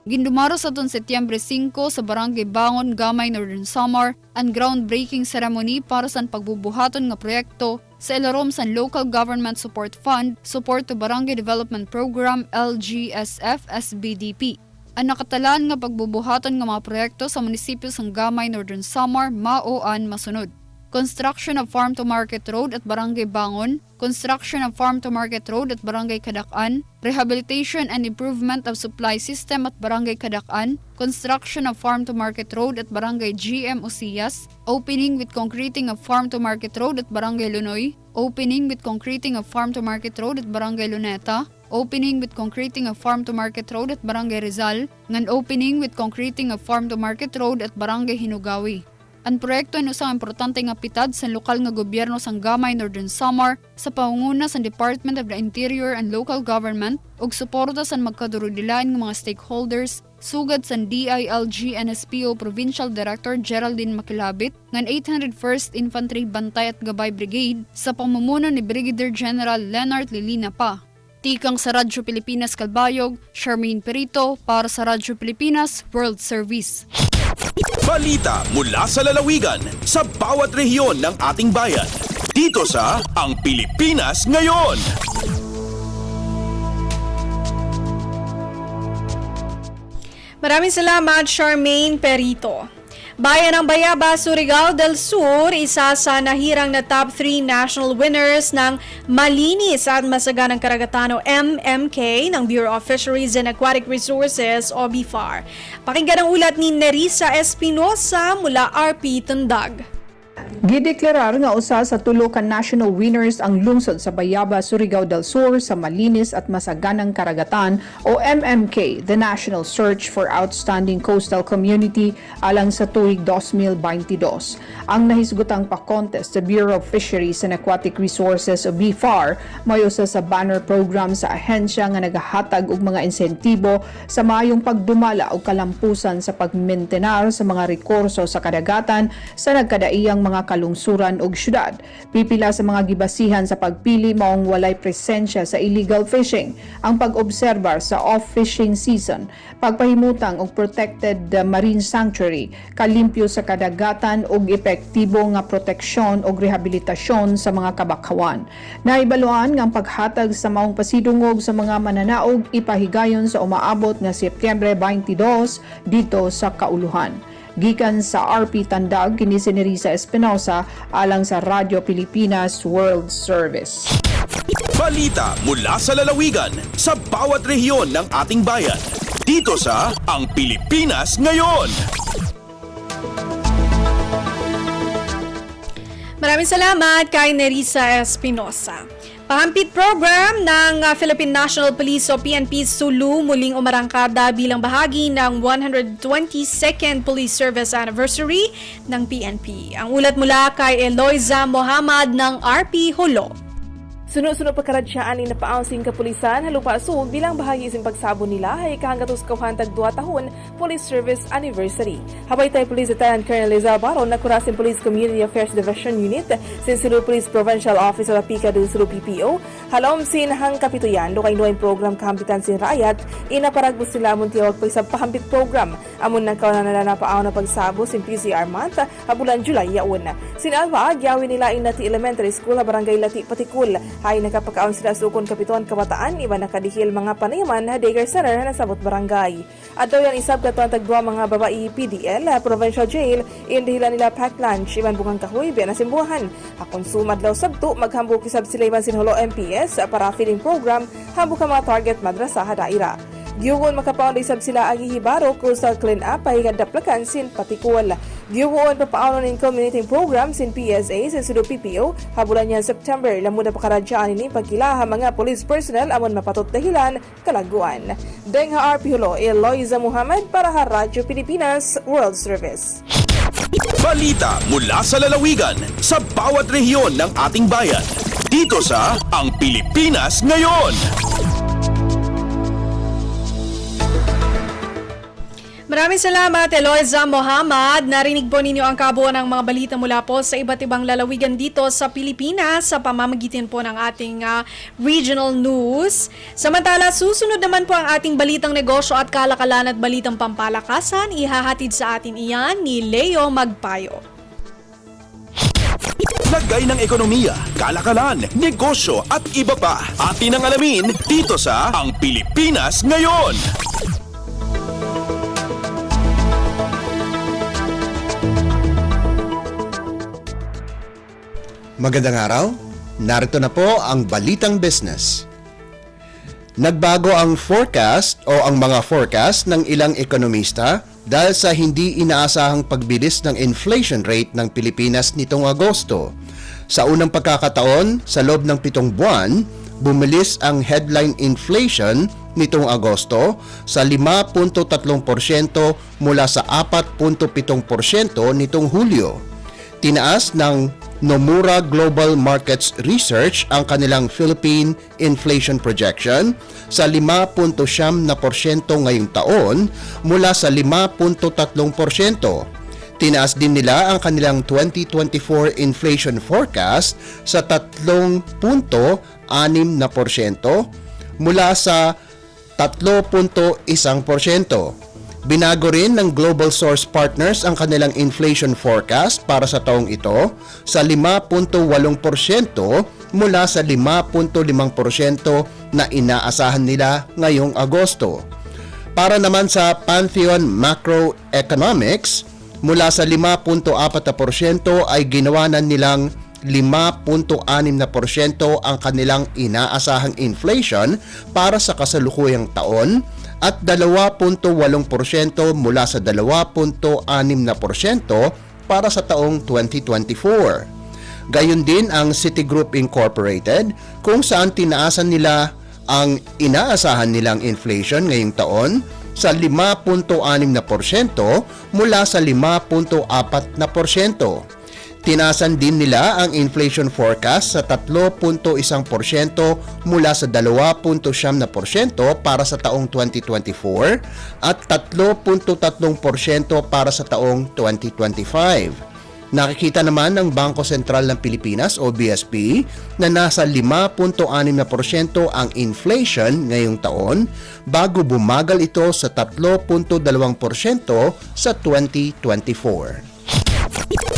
Gindumaro sa Setyembre 5 sa Barangay Bangon, Gamay, Northern Samar ang groundbreaking ceremony para sa pagbubuhaton nga proyekto sa ilarom sa Local Government Support Fund, Support to Barangay Development Program LGSF SBDP. Ang nakatalaan nga pagbubuhaton nga mga proyekto sa munisipyo sa Gamay, Northern Samar, maoan masunod. Construction of Farm to Market Road at Barangay Bangon, construction of Farm to Market Road at Barangay Kadakan, rehabilitation and improvement of supply system at Barangay Kadakan, construction of Farm to Market Road at Barangay GM Ucias, opening with concreting of Farm to Market Road at Barangay Lunoy, opening with concreting of Farm to Market Road at Barangay Luneta, opening with concreting of Farm to Market Road at Barangay Rizal, ngan opening with concreting of Farm to Market Road at Barangay Hinugawi. Ang proyekto ay usang importante nga pitad sa lokal nga gobyerno sa Gamay, Northern Samar sa pangunguna sa Department of the Interior and Local Government ug suporta sa magkadurudilaan nga mga stakeholders sugad sa DILG NSPO Provincial Director Geraldine Makilabit ngan 801st Infantry Bantay at Gabay Brigade sa pamumuno ni Brigadier General Leonard Lilina pa. Tikang sa Radyo Pilipinas Calbayog, Charmaine Perito para sa Radyo Pilipinas World Service. Balita mula sa lalawigan sa bawat rehiyon ng ating bayan. Dito sa Ang Pilipinas Ngayon. Maraming salamat, Charmaine Perito. Bayan ng Bayabas, Surigao del Sur, isa sa nahirang na top 3 national winners ng Malinis at Masaganang Karagatan o MMK ng Bureau of Fisheries and Aquatic Resources o BFAR. Pakinggan ang ulat ni Nerissa Espinosa mula RP Tundag. Gideklarar nga usa sa tulo ka national winners ang lungsod sa Bayaba, Surigao del Sur sa malinis at masaganang karagatan o MMK, the National Search for Outstanding Coastal Community alang sa tuig 2022. Ang nahisgutang pa-contest sa Bureau of Fisheries and Aquatic Resources o BFAR may usa sa banner program sa ahensya nga nagahatag og mga insentibo sa maayong pagdumala o kalampusan sa pagmentenar sa mga rekurso sa kadagatan sa nagkadaiyang mga kalungsuran og syudad. Pipila sa mga gibasihan sa pagpili maong walay presensya sa illegal fishing, ang pag-obserbar sa off-fishing season, pagpahimutang og protected marine sanctuary, kalimpyo sa kadagatan ug epektibo nga proteksyon ug rehabilitasyon sa mga kabakawan. Naibaluan nga ang paghatag sa maong pasidungog sa mga mananaog ipahigayon sa umaabot nga Setyembre 22 dito sa Kauluhan. Gikan sa RP Tandag, kini si Nerissa Espinosa alang sa Radyo Pilipinas World Service. Balita mula sa lalawigan sa bawat rehiyon ng ating bayan. Dito sa Ang Pilipinas Ngayon. Maraming salamat kay Nerissa Espinosa. Pahampit program ng Philippine National Police o PNP Sulu muling umarangkada bilang bahagi ng 122nd Police Service Anniversary ng PNP. Ang ulat mula kay Eloisa Mohamad ng RP Hulo. Sunod-sunod pagkaradyaan ni napaang sing kapulisan halupa sug bilang bahagi sing pagsabon nila ay kahangatos kauhantag 2 tahon Police Service Anniversary. Habay tay Police Lieutenant Colonel Lizal Baron na kurasin Police Community Affairs Division Unit sin Sulu Police Provincial Office of Apika del Sulu PPO halom sin hang kapituyan lokay nuay program kahampitan sin raayat inaparagbos sila amon tiyawag pagsab pahampit program amon nagkaw na napaang na pagsabo sin PCR month habulan July yaon. Sin Alva agyawin nila Inati Elementary School barangay Lati Patikul ay nakapakaon sila sukon kapituan kabataan iba nakadihil mga panayaman na daycare center na sabot barangay. At daw yan isab katuan tagdua mga babae PDL Provincial Jail indihilan nila pack lunch iban bungang kahoy biya na simbuhan. Akonsumad daw sabto maghambok isab sila iban sinhulo MPS para feeding program hambok ka mga target madrasa daira. Giyugon makapaon isab sila ang ihibaro coastal clean up ay kadaplakan sin Patikul. Giyugon papaon ng community program sin PSA sin Sulu PPO habulan niya September lamun na pakaradyaan ni pagkilaha mga police personnel amon mapatot dahilan kalaguan. Dengha RP Hulo, Eloisa Muhammad para sa Radyo Pilipinas World Service. Balita mula sa lalawigan sa bawat rehiyon ng ating bayan. Dito sa Ang Pilipinas Ngayon. Maraming salamat, Eloisa Mohamad. Narinig po ninyo ang kabuuan ng mga balita mula po sa iba't ibang lalawigan dito sa Pilipinas sa pamamagitan po ng ating regional news. Samantala, susunod naman po ang ating balitang negosyo at kalakalan at balitang pampalakasan. Ihahatid sa atin iyan ni Leo Magpayo. Lagay ng ekonomiya, kalakalan, negosyo at iba pa. Atin ang alamin dito sa Ang Pilipinas Ngayon. Magandang araw, narito na po ang Balitang Business. Nagbago ang forecast o ang mga forecast ng ilang ekonomista dahil sa hindi inaasahang pagbilis ng inflation rate ng Pilipinas nitong Agosto. Sa unang pagkakataon, sa loob ng 7 buwan, bumilis ang headline inflation nitong Agosto sa 5.3% mula sa 4.7% nitong Hulyo. Tinaas ng Nomura Global Markets Research ang kanilang Philippine inflation projection sa 5.7% ngayong taon mula sa 5.3%. Tinaas din nila ang kanilang 2024 inflation forecast sa 3.6% mula sa 3.1%. Binago rin ng Global Source Partners ang kanilang inflation forecast para sa taong ito sa 5.8% mula sa 5.5% na inaasahan nila ngayong Agosto. Para naman sa Pantheon Macroeconomics, mula sa 5.4% ay ginawa na nilang 5.6% ang kanilang inaasahang inflation para sa kasalukuyang taon at 2.8% mula sa 2.6% para sa taong 2024. Gayon din ang Citigroup Incorporated kung saan tinaasan nila ang inaasahan nilang inflation ngayong taon sa 5.6% mula sa 5.4%. Tinasan din nila ang inflation forecast sa 3.1% mula sa 2.7% para sa taong 2024 at 3.3% para sa taong 2025. Nakikita naman ng Bangko Sentral ng Pilipinas o BSP na nasa 5.6% ang inflation ngayong taon bago bumagal ito sa 3.2% sa 2024.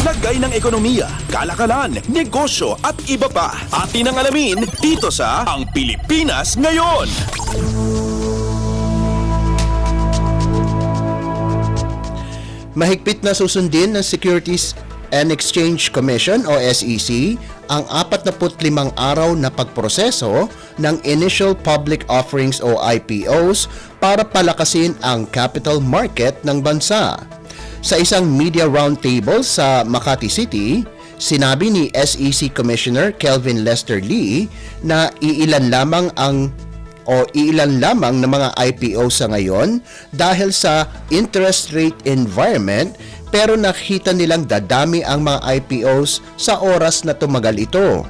Lagay ng ekonomiya, kalakalan, negosyo at iba pa. Atin ang alamin dito sa Ang Pilipinas Ngayon. Mahigpit na susundin ng Securities and Exchange Commission o SEC ang 45 araw na pagproseso ng Initial Public Offerings o IPOs para palakasin ang capital market ng bansa. Sa isang media roundtable sa Makati City, sinabi ni SEC Commissioner Kelvin Lester Lee na iilan lamang ng mga IPO sa ngayon dahil sa interest rate environment, pero nakita nilang dadami ang mga IPOs sa oras na tumagal ito.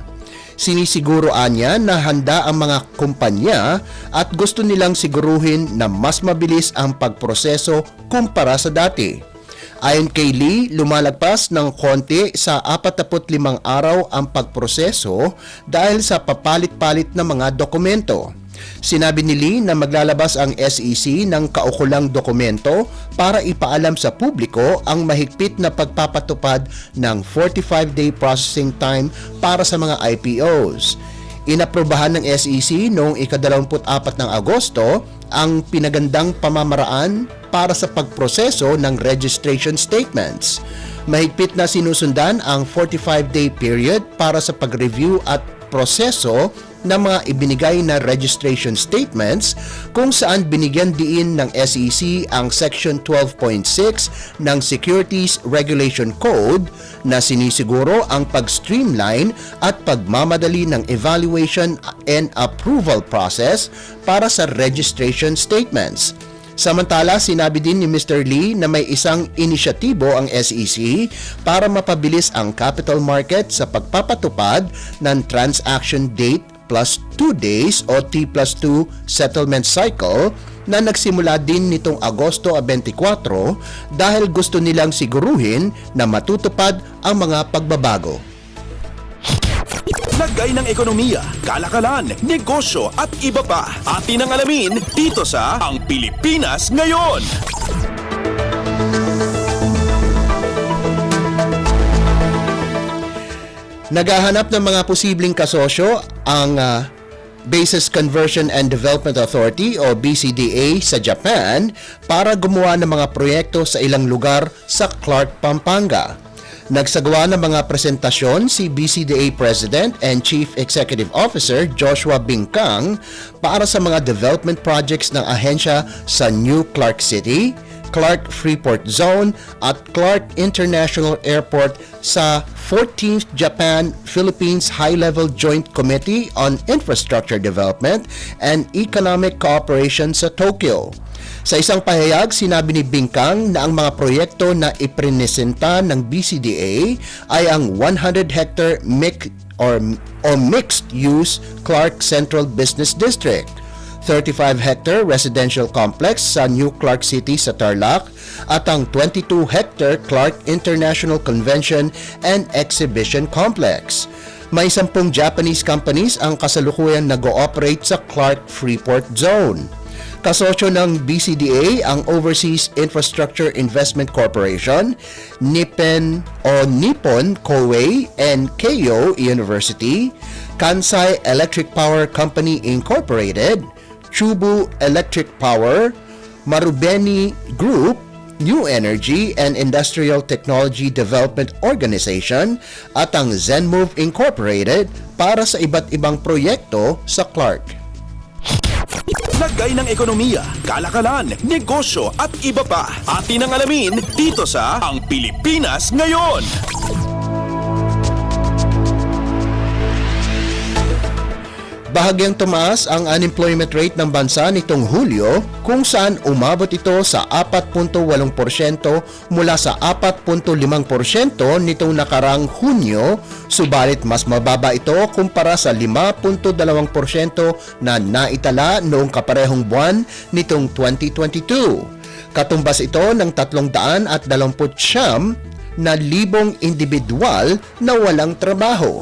Sinisiguroan niya na handa ang mga kumpanya at gusto nilang siguruhin na mas mabilis ang pagproseso kumpara sa dati. Ayon kay Lee, lumalagpas ng konti sa 45 araw ang pagproseso dahil sa papalit-palit na mga dokumento. Sinabi ni Lee na maglalabas ang SEC ng kaukulang dokumento para ipaalam sa publiko ang mahigpit na pagpapatupad ng 45-day processing time para sa mga IPOs. Inaprobahan ng SEC noong ika-24 ng Agosto ang pinagandang pamamaraan para sa pagproseso ng registration statements. Mahigpit na sinusundan ang 45-day period para sa pag-review at proseso ng mga ibinigay na registration statements kung saan binigyan diin ng SEC ang Section 12.6 ng Securities Regulation Code na sinisiguro ang pag-streamline at pagmamadali ng evaluation and approval process para sa registration statements. Samantala, sinabi din ni Mr. Lee na may isang inisyatibo ang SEC para mapabilis ang capital market sa pagpapatupad ng transaction date plus 2 days o T+2 settlement cycle na nagsimula din nitong Agosto 24 dahil gusto nilang siguruhin na matutupad ang mga pagbabago. Lagay ng ekonomiya, kalakalan, negosyo at iba pa. Atin ang alamin dito sa Ang Pilipinas Ngayon. Naghahanap ng mga posibleng kasosyo ang Bases Conversion and Development Authority o BCDA sa Japan para gumawa ng mga proyekto sa ilang lugar sa Clark, Pampanga. Nagsagawa ng mga presentasyon si BCDA President and Chief Executive Officer Joshua Bingkang para sa mga development projects ng ahensya sa New Clark City, Clark Freeport Zone at Clark International Airport sa 14th Japan-Philippines High-Level Joint Committee on Infrastructure Development and Economic Cooperation sa Tokyo. Sa isang pahayag, sinabi ni Bingkang na ang mga proyekto na iprinesenta ng BCDA ay ang 100-hectare mixed-use Clark Central Business District, 35-hectare residential complex sa New Clark City sa Tarlac at ang 22-hectare Clark International Convention and Exhibition Complex. May 10 Japanese companies ang kasalukuyang nag-ooperate sa Clark Freeport Zone. Kasosyo ng BCDA ang Overseas Infrastructure Investment Corporation, Nippon Koei and Keio University, Kansai Electric Power Company Incorporated, Chubu Electric Power, Marubeni Group, New Energy and Industrial Technology Development Organization at ang Zenmove Incorporated para sa iba't ibang proyekto sa Clark. Lagay ng ekonomiya, kalakalan, negosyo at iba pa. Atin ang alamin dito sa Ang Pilipinas Ngayon. Bahagyang tumaas ang unemployment rate ng bansa nitong Hulyo kung saan umabot ito sa 4.8% mula sa 4.5% nitong nakarang Hunyo, subalit mas mababa ito kumpara sa 5.2% na naitala noong kaparehong buwan nitong 2022. Katumbas ito ng 329 na libong individual na walang trabaho.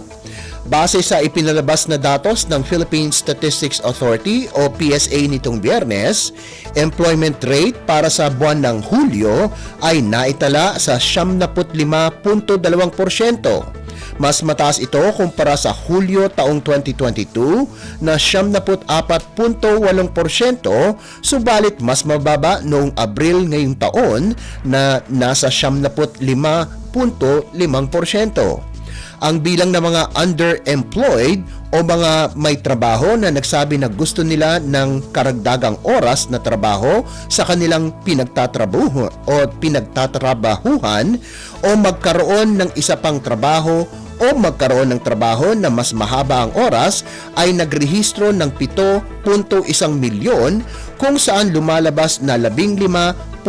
Base sa ipinalabas na datos ng Philippine Statistics Authority o PSA nitong Biyernes, employment rate para sa buwan ng Hulyo ay naitala sa 75.2%. Mas mataas ito kumpara sa Hulyo taong 2022 na 74.8%, subalit mas mababa noong Abril ngayong taon na nasa 75.5%. Ang bilang ng mga underemployed o mga may trabaho na nagsabi na gusto nila ng karagdagang oras na trabaho sa kanilang pinagtatrabahuhan o magkaroon ng isa pang trabaho o magkaroon ng trabaho na mas mahaba ang oras ay nagrehistro ng 7.1 milyon kung saan lumalabas na 15.7%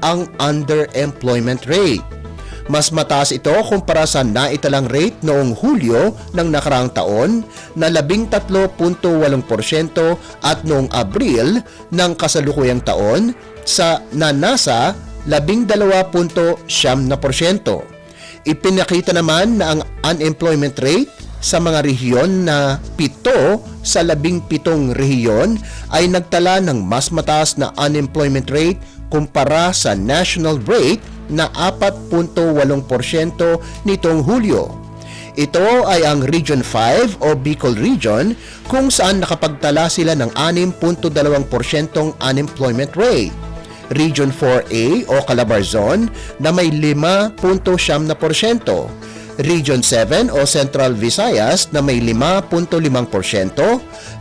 ang underemployment rate. Mas mataas ito kumpara sa naitalang rate noong Hulyo ng nakaraang taon na 13.8% at noong Abril ng kasalukuyang taon na nasa 12.7%. Ipinakita naman na ang unemployment rate sa mga rehiyon na 7 sa 17 rehiyon ay nagtala ng mas mataas na unemployment rate kumpara sa national rate na 4.8% nitong Hulyo. Ito ay ang Region 5 o Bicol Region kung saan nakapagtala sila ng 6.2% unemployment rate. Region 4A o Calabarzon na may 5.7%. Region 7 o Central Visayas na may 5.5%.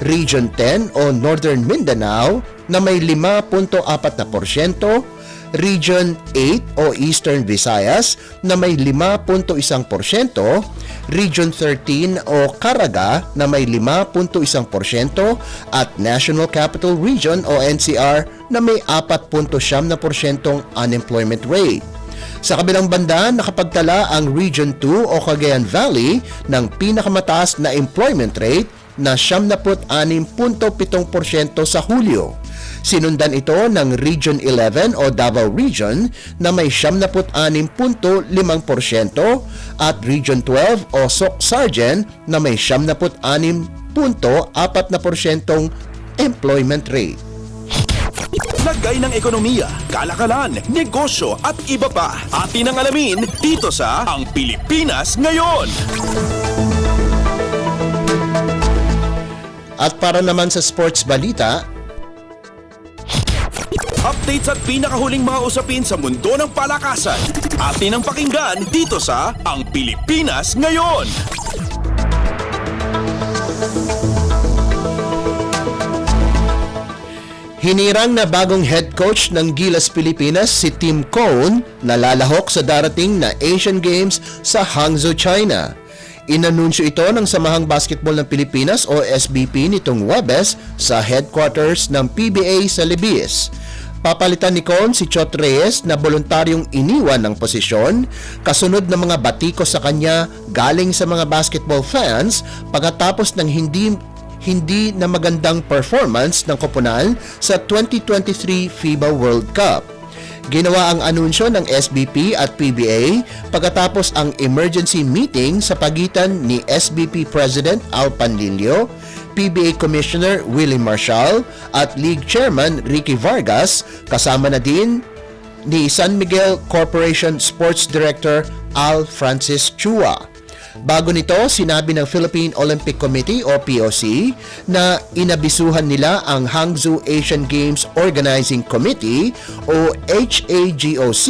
Region 10 o Northern Mindanao na may 5.4%. Region 8 o Eastern Visayas na may 5.1%, Region 13 o Caraga na may 5.1% at National Capital Region o NCR na may 4.7% unemployment rate. Sa kabilang banda, nakapagtala ang Region 2 o Cagayan Valley ng pinakamataas na employment rate na 76.7% sa Hulyo. Sinundan ito ng Region 11 o Davao Region na may 76.5% at Region 12 o Sorsogon na may 76.4% employment rate. Lagay ng ekonomiya, kalakalan, negosyo at iba pa. Atin ang alamin dito sa Ang Pilipinas Ngayon. At para naman sa sports balita, updates at pinakahuling mga usapin sa mundo ng palakasan. Atin ang pakinggan dito sa Ang Pilipinas Ngayon. Hinirang na bagong head coach ng Gilas Pilipinas si Tim Cone na lalahok sa darating na Asian Games sa Hangzhou, China. Inanunsyo ito ng Samahang Basketball ng Pilipinas o SBP nitong Webes sa headquarters ng PBA sa Libis. Papalitan ni Cone si Chot Reyes na voluntaryong iniwan ng posisyon kasunod ng mga batiko sa kanya galing sa mga basketball fans pagkatapos ng hindi na magandang performance ng koponan sa 2023 FIBA World Cup. Ginawa ang anunsyo ng SBP at PBA pagkatapos ang emergency meeting sa pagitan ni SBP President Al Panlilio, PBA Commissioner Willie Marshall at League Chairman Ricky Vargas, kasama na din ni San Miguel Corporation Sports Director Al Francis Chua. Bago nito, sinabi ng Philippine Olympic Committee o POC na inabisuhan nila ang Hangzhou Asian Games Organizing Committee o HAGOC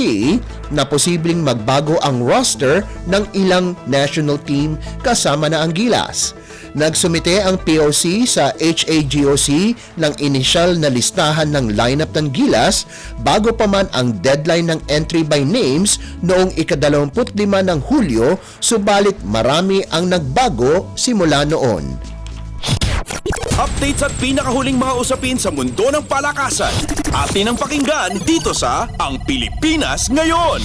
na posibleng magbago ang roster ng ilang national team kasama na ang Gilas. Nagsumite ang POC sa HAGOC ng inisyal na listahan ng lineup ng Gilas bago pa man ang deadline ng entry by names noong ika-25 ng Hulyo, subalit marami ang nagbago simula noon. Updates at pinakahuling mga usapin sa mundo ng palakasan. Atin ang pakinggan dito sa Ang Pilipinas Ngayon.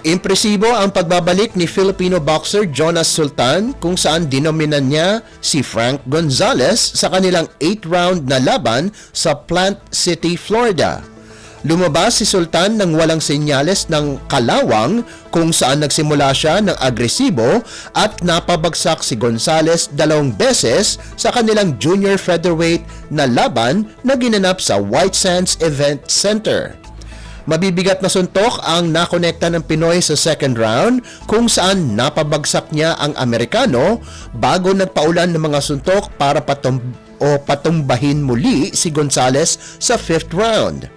Impresibo ang pagbabalik ni Filipino boxer Jonas Sultan kung saan dinominan niya si Frank Gonzalez sa kanilang 8th-round na laban sa Plant City, Florida. Lumabas si Sultan nang walang senyales ng kalawang kung saan nagsimula siya ng agresibo at napabagsak si Gonzalez 2 beses sa kanilang junior featherweight na laban na ginanap sa White Sands Event Center. Mabibigat na suntok ang nakonekta ng Pinoy sa second round kung saan napabagsak niya ang Amerikano bago nagpaulan ng mga suntok para patumbahin muli si Gonzalez sa 5th round.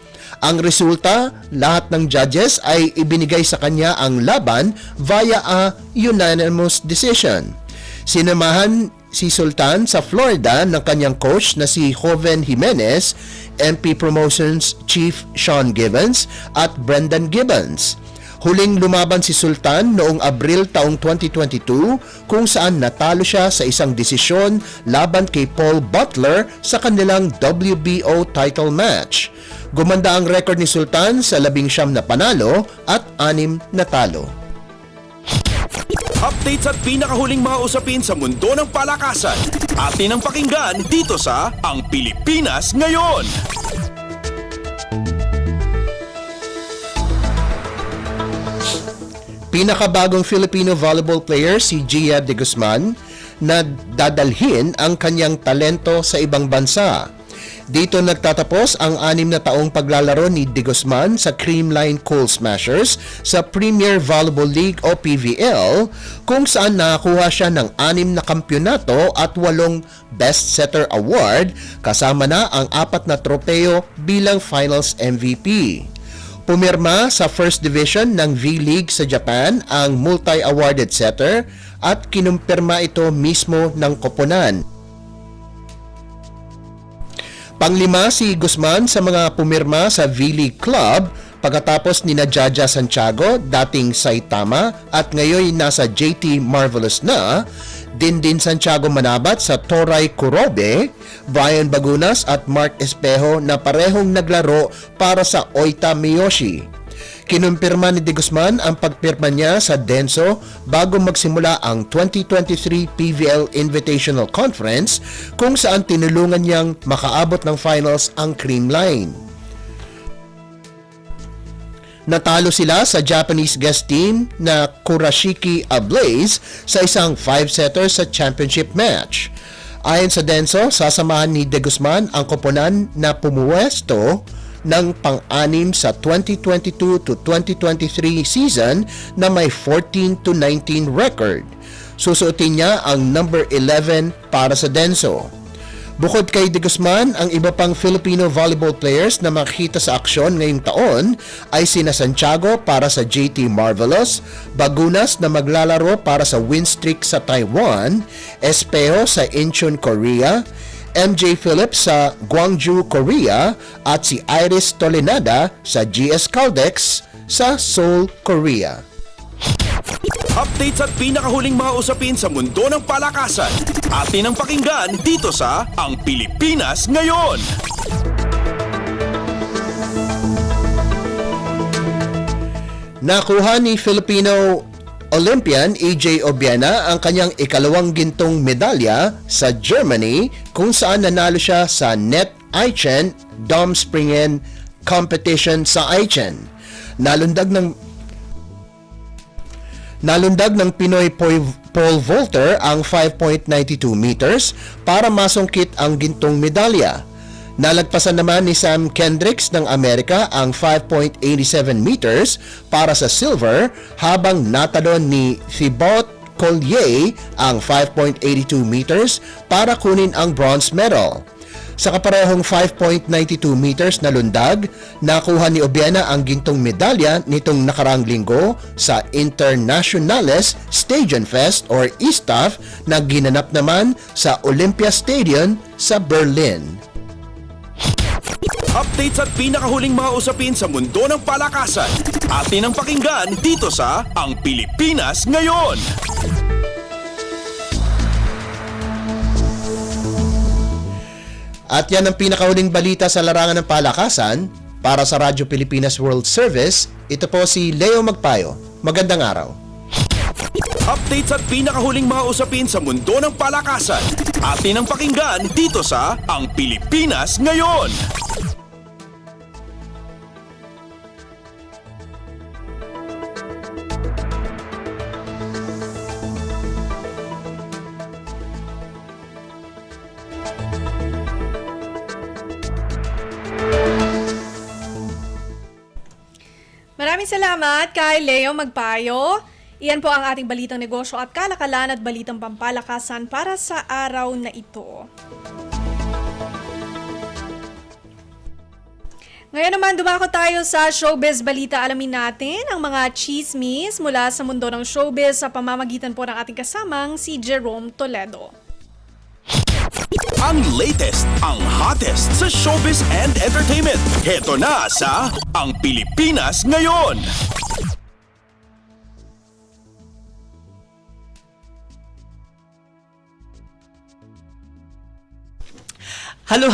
Ang resulta, lahat ng judges ay ibinigay sa kanya ang laban via a unanimous decision. Sinamahan si Sultan sa Florida ng kanyang coach na si Joven Jimenez, MP Promotions Chief Sean Gibbons at Brendan Gibbons. Huling lumaban si Sultan noong Abril taong 2022 kung saan natalo siya sa isang desisyon laban kay Paul Butler sa kanilang WBO title match. Gumanda ang record ni Sultan sa 19 na panalo at 6 na talo. Updates at pinakahuling mga usapin sa mundo ng palakasan. Atin ang pakinggan dito sa Ang Pilipinas Ngayon. Pinakabagong Filipino volleyball player si Gia De Guzman na dadalhin ang kanyang talento sa ibang bansa. Dito nagtatapos ang 6 na taong paglalaro ni De Guzman sa Creamline Coal Smashers sa Premier Volleyball League o PVL kung saan nakakuha siya ng 6 na kampyonato at 8 Best Setter Award kasama na ang 4 na tropeo bilang Finals MVP. Pumirma sa First Division ng V-League sa Japan ang multi-awarded setter at kinumpirma ito mismo ng koponan. Panglima si Guzman sa mga pumirma sa V-League Club pagkatapos ni Jaja Santiago, dating Saitama at ngayon nasa JT Marvelous na, Dindin Santiago Manabat sa Toray Kurobe, Brian Bagunas at Mark Espejo na parehong naglaro para sa Oita Miyoshi. Kinumpirma ni De Guzman ang pagpirma niya sa Denso bago magsimula ang 2023 PVL Invitational Conference kung saan tinulungan niyang makaabot ng finals ang Creamline. Natalo sila sa Japanese guest team na Kurashiki Ablaze sa isang 5-setter sa championship match. Ayon sa Denso, sasamahan ni De Guzman ang koponan na pumuwesto ng pang-anim sa 2022 to 2023 season na may 14-19 record. Susuotin niya ang number 11 para sa Denso. Bukod kay De Guzman, ang iba pang Filipino volleyball players na makikita sa aksyon ngayong taon ay sina Santiago para sa JT Marvelous, Bagunas na maglalaro para sa win streak sa Taiwan, Espejo sa Incheon, Korea, MJ Phillips sa Gwangju, Korea at si Iris Tolenada sa GS Caldex sa Seoul, Korea. Updates at pinakahuling mga usapin sa mundo ng palakasan. Atin ang pakinggan dito sa Ang Pilipinas Ngayon. Nakuha ni Filipino Olympian EJ Obiena ang kanyang ikalawang gintong medalya sa Germany kung saan nanalo siya sa Net Aichen Domspringen competition sa Aichen. Nalundag ng Pinoy pole vaulter ang 5.92 meters para masungkit ang gintong medalya. Nalagpasan naman ni Sam Kendricks ng Amerika ang 5.87 meters para sa silver habang natalon ni Thibaut Collier ang 5.82 meters para kunin ang bronze medal. Sa kaparehong 5.92 meters na lundag, nakuha ni Obiena ang gintong medalya nitong nakaraang linggo sa Internationales Stadion Fest or ISTAF na ginanap naman sa Olympia Stadium sa Berlin. Updates at pinakahuling mga usapin sa mundo ng palakasan. Atin ang pakinggan dito sa Ang Pilipinas Ngayon. At yan ang pinakahuling balita sa larangan ng palakasan. Para sa Radyo Pilipinas World Service, ito po si Leo Magpayo. Magandang araw. Updates at pinakahuling mga usapin sa mundo ng palakasan. Atin ang pakinggan dito sa Ang Pilipinas Ngayon. Maraming salamat kay Leo Magpayo. Iyan po ang ating balitang negosyo at kalakalan at balitang pampalakasan para sa araw na ito. Ngayon naman dumako tayo sa showbiz balita. Alamin natin ang mga chismis mula sa mundo ng showbiz sa pamamagitan po ng ating kasamang si Jerome Toledo. Ang latest, ang hottest sa showbiz and entertainment. Heto na sa Ang Pilipinas Ngayon. Halo,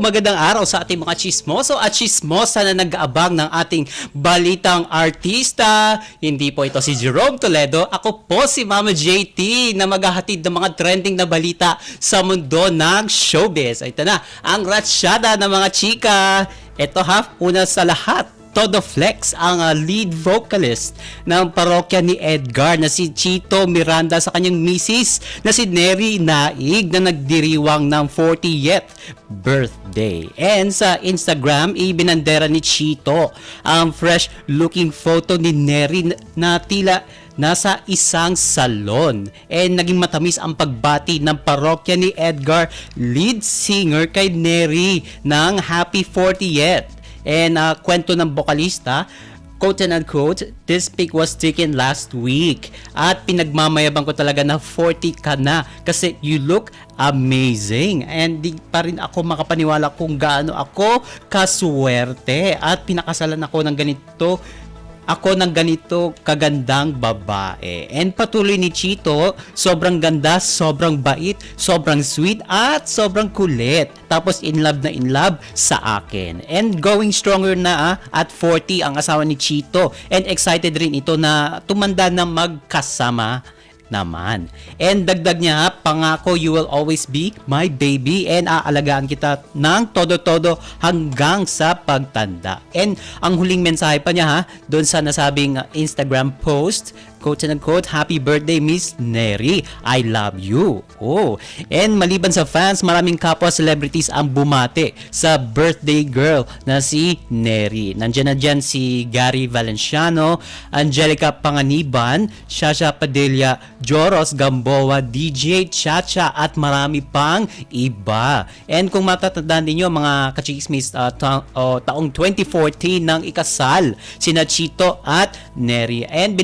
magandang araw sa ating mga chismoso at chismosa na nag-aabang ng ating balitang artista. Hindi po ito si Jerome Toledo, ako po si Mama JT na maghahatid ng mga trending na balita sa mundo ng showbiz. Ito na, ang ratsyada ng mga chika. Ito una sa lahat, Todo Flex, ang lead vocalist ng parokya ni Edgar na si Chito Miranda sa kanyang misis na si Neri Naig na nagdiriwang ng 40th birthday. And sa Instagram, ibinandera ni Chito ang fresh looking photo ni Neri na tila nasa isang salon. And naging matamis ang pagbati ng parokya ni Edgar, lead singer kay Neri ng Happy 40th. And kwento ng bokalista, quote and unquote, this pic was taken last week. At pinagmamayabang ko talaga na 40 ka na kasi you look amazing. And di pa rin ako makapaniwala kung gaano ako kaswerte. At pinakasalan ako ng ganito kagandang babae. And patuloy ni Chito, sobrang ganda, sobrang bait, sobrang sweet, at sobrang kulit. Tapos in love sa akin. And going stronger na at 40 ang asawa ni Chito. And excited rin ito na tumanda na magkasama naman. And dagdag niya, pangako you will always be my baby and aalagaan kita ng todo-todo hanggang sa pagtanda. And ang huling mensahe pa niya doon sa nasabing Instagram post, quote and unquote, happy birthday Miss Neri, I love you. Oh, and maliban sa fans, maraming kapwa celebrities ang bumate sa birthday girl na si Neri. Nandiyan na dyan si Gary Valenciano, Angelica Panganiban, Shasha Padilla, Joros Gamboa, DJ Chacha at marami pang iba. And kung matatandaan ninyo mga kachismis, taong 2014 nang ikasal sina Chito at Neri. And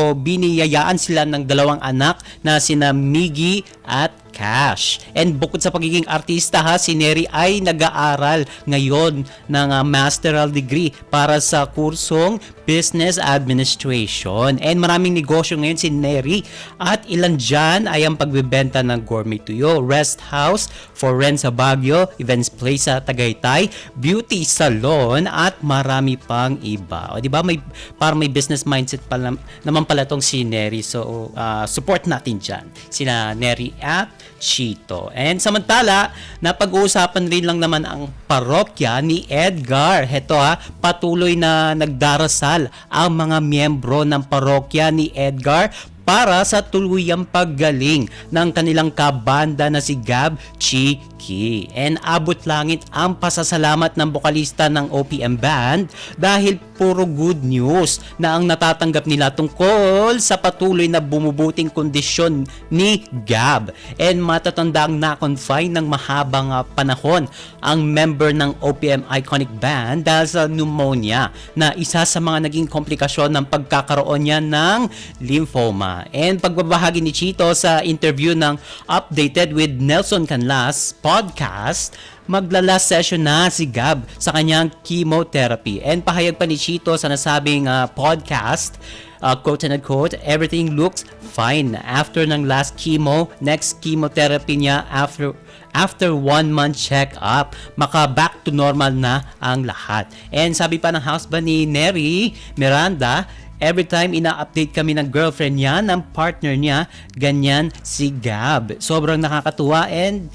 biniyayaan sila ng dalawang anak na sina Miggy at Cash. And bukod sa pagiging artista si Neri ay nag-aaral ngayon ng masteral degree para sa kursong Business Administration. And maraming negosyo ngayon si Neri at ilan dyan ay ang pagbebenta ng gourmet tuyo, rest house for rent sa Baguio, events place sa Tagaytay, beauty salon at marami pang iba. O di ba may business mindset naman pala tong si Neri. So support natin dyan sina Neri at Chito. And samantala, napag-uusapan rin lang naman ang parokya ni Edgar. Heto patuloy na nagdarasal ang mga miyembro ng parokya ni Edgar para sa tuluyang paggaling ng kanilang kabanda na si Gab Chiki. And abot langit ang pasasalamat ng bokalista ng OPM Band dahil puro good news na ang natatanggap nila tungkol sa patuloy na bumubuting kondisyon ni Gab. And matatanda ang na-confine ng mahabang panahon ang member ng OPM Iconic Band dahil sa pneumonia na isa sa mga naging komplikasyon ng pagkakaroon niya ng lymphoma. And pagbabahagi ni Chito sa interview ng Updated with Nelson Canlas podcast, magla-last session na si Gab sa kanyang chemotherapy. And pahayag pa ni Chito sa nasabing podcast, quote and quote, everything looks fine after ng last chemo. Next chemotherapy niya after 1 month check-up, maka back to normal na ang lahat. And sabi pa ng husband ni Neri Miranda, every time ina-update kami ng girlfriend niya, ng partner niya, ganyan si Gab. Sobrang nakakatuwa and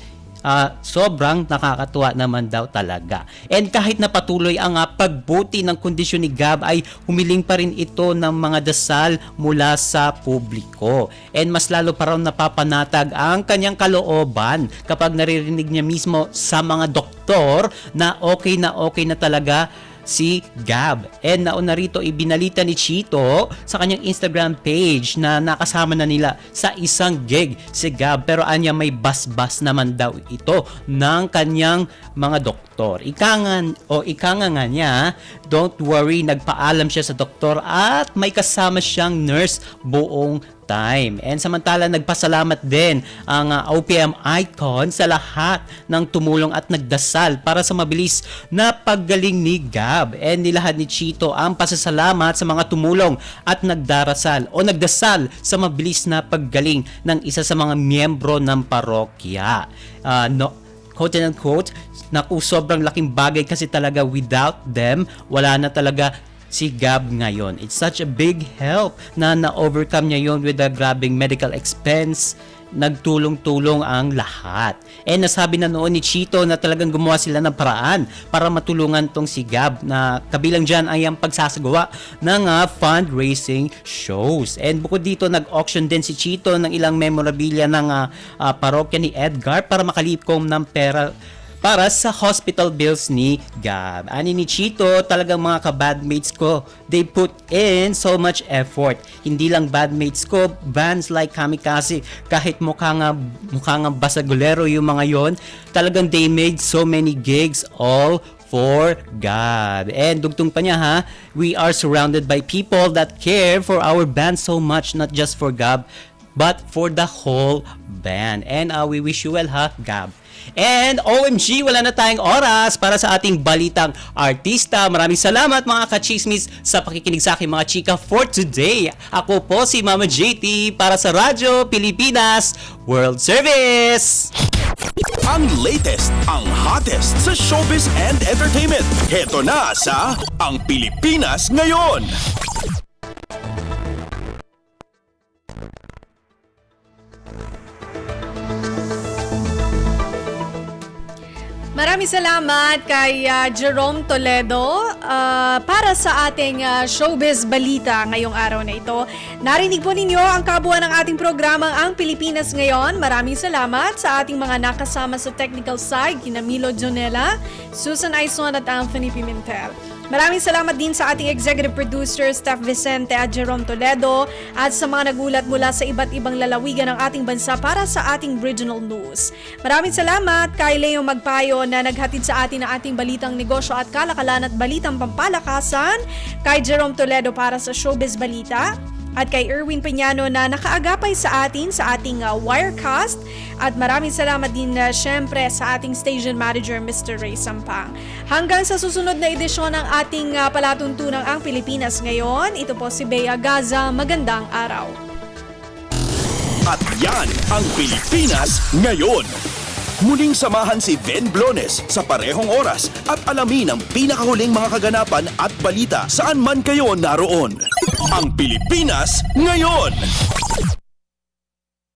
sobrang nakakatuwa naman daw talaga. And kahit na patuloy ang pagbuti ng kondisyon ni Gab, ay humiling pa rin ito ng mga dasal mula sa publiko. And mas lalo pa raw napapanatag ang kanyang kalooban kapag naririnig niya mismo sa mga doktor na okay na talaga si Gab. And nauna rito ibinalita ni Chito sa kanyang Instagram page na nakasama na nila sa isang gig si Gab, pero anya may bas-bas naman daw ito ng kanyang mga doktor. Ika nga niya, don't worry, nagpaalam siya sa doktor at may kasama siyang nurse buong time. And samantala nagpasalamat din ang OPM Icon sa lahat ng tumulong at nagdasal para sa mabilis na paggaling ni Gab. And nilahad ni Chito ang pasasalamat sa mga tumulong at nagdarasal o nagdasal sa mabilis na paggaling ng isa sa mga miyembro ng parokya. Quote and unquote, naku, sobrang laking bagay kasi talaga, without them, wala na talaga si Gab ngayon. It's such a big help na na-overcome niya yon with a grabing medical expense. Nagtulong-tulong ang lahat. And nasabi na noon ni Chito na talagang gumawa sila ng paraan para matulungan tong si Gab, na kabilang dyan ay ang pagsasagawa ng fundraising shows. And bukod dito, nag-auction din si Chito ng ilang memorabilia ng parokya ni Edgar para makalikom ng pera para sa hospital bills ni Gab. Ani ni Chito, talagang mga ka-bandmates ko, they put in so much effort. Hindi lang bandmates ko, bands like Kamikaze, kahit mukha nga basagulero yung mga yon, talagang they made so many gigs all for God. And dugtong pa niya we are surrounded by people that care for our band so much, not just for Gab, but for the whole band. And we wish you well Gab. And OMG, wala na tayong oras para sa ating balitang artista. Maraming salamat mga kachismis sa pakikinig sa aking mga chika for today. Ako po si Mama JT para sa Radyo Pilipinas World Service. Ang latest, ang hottest sa showbiz and entertainment. Heto na sa Ang Pilipinas Ngayon. Maraming salamat kay Jerome Toledo para sa ating showbiz balita ngayong araw na ito. Narinig po ninyo ang kabuuan ng ating programang Ang Pilipinas Ngayon. Maraming salamat sa ating mga nakasama sa technical side, kina Milo Jonella, Susan Aison at Anthony Pimentel. Maraming salamat din sa ating executive producer, Steph Vicente at Jerome Toledo, at sa mga nagulat mula sa iba't ibang lalawigan ng ating bansa para sa ating regional news. Maraming salamat kay Leo Magpayo na naghatid sa atin ng ating balitang negosyo at kalakalan at balitang pampalakasan, kay Jerome Toledo para sa showbiz balita, at kay Erwin Peñano na nakaagapay sa atin sa ating Wirecast. At maraming salamat din syempre sa ating station manager, Mr. Ray Sampang. Hanggang sa susunod na edisyon ng ating palatuntunang Ang Pilipinas Ngayon, ito po si Bea Gaza. Magandang araw. At yan ang Pilipinas Ngayon. Muling samahan si Ben Blones sa parehong oras at alamin ang pinakahuling mga kaganapan at balita saan man kayo naroon. Ang Pilipinas Ngayon.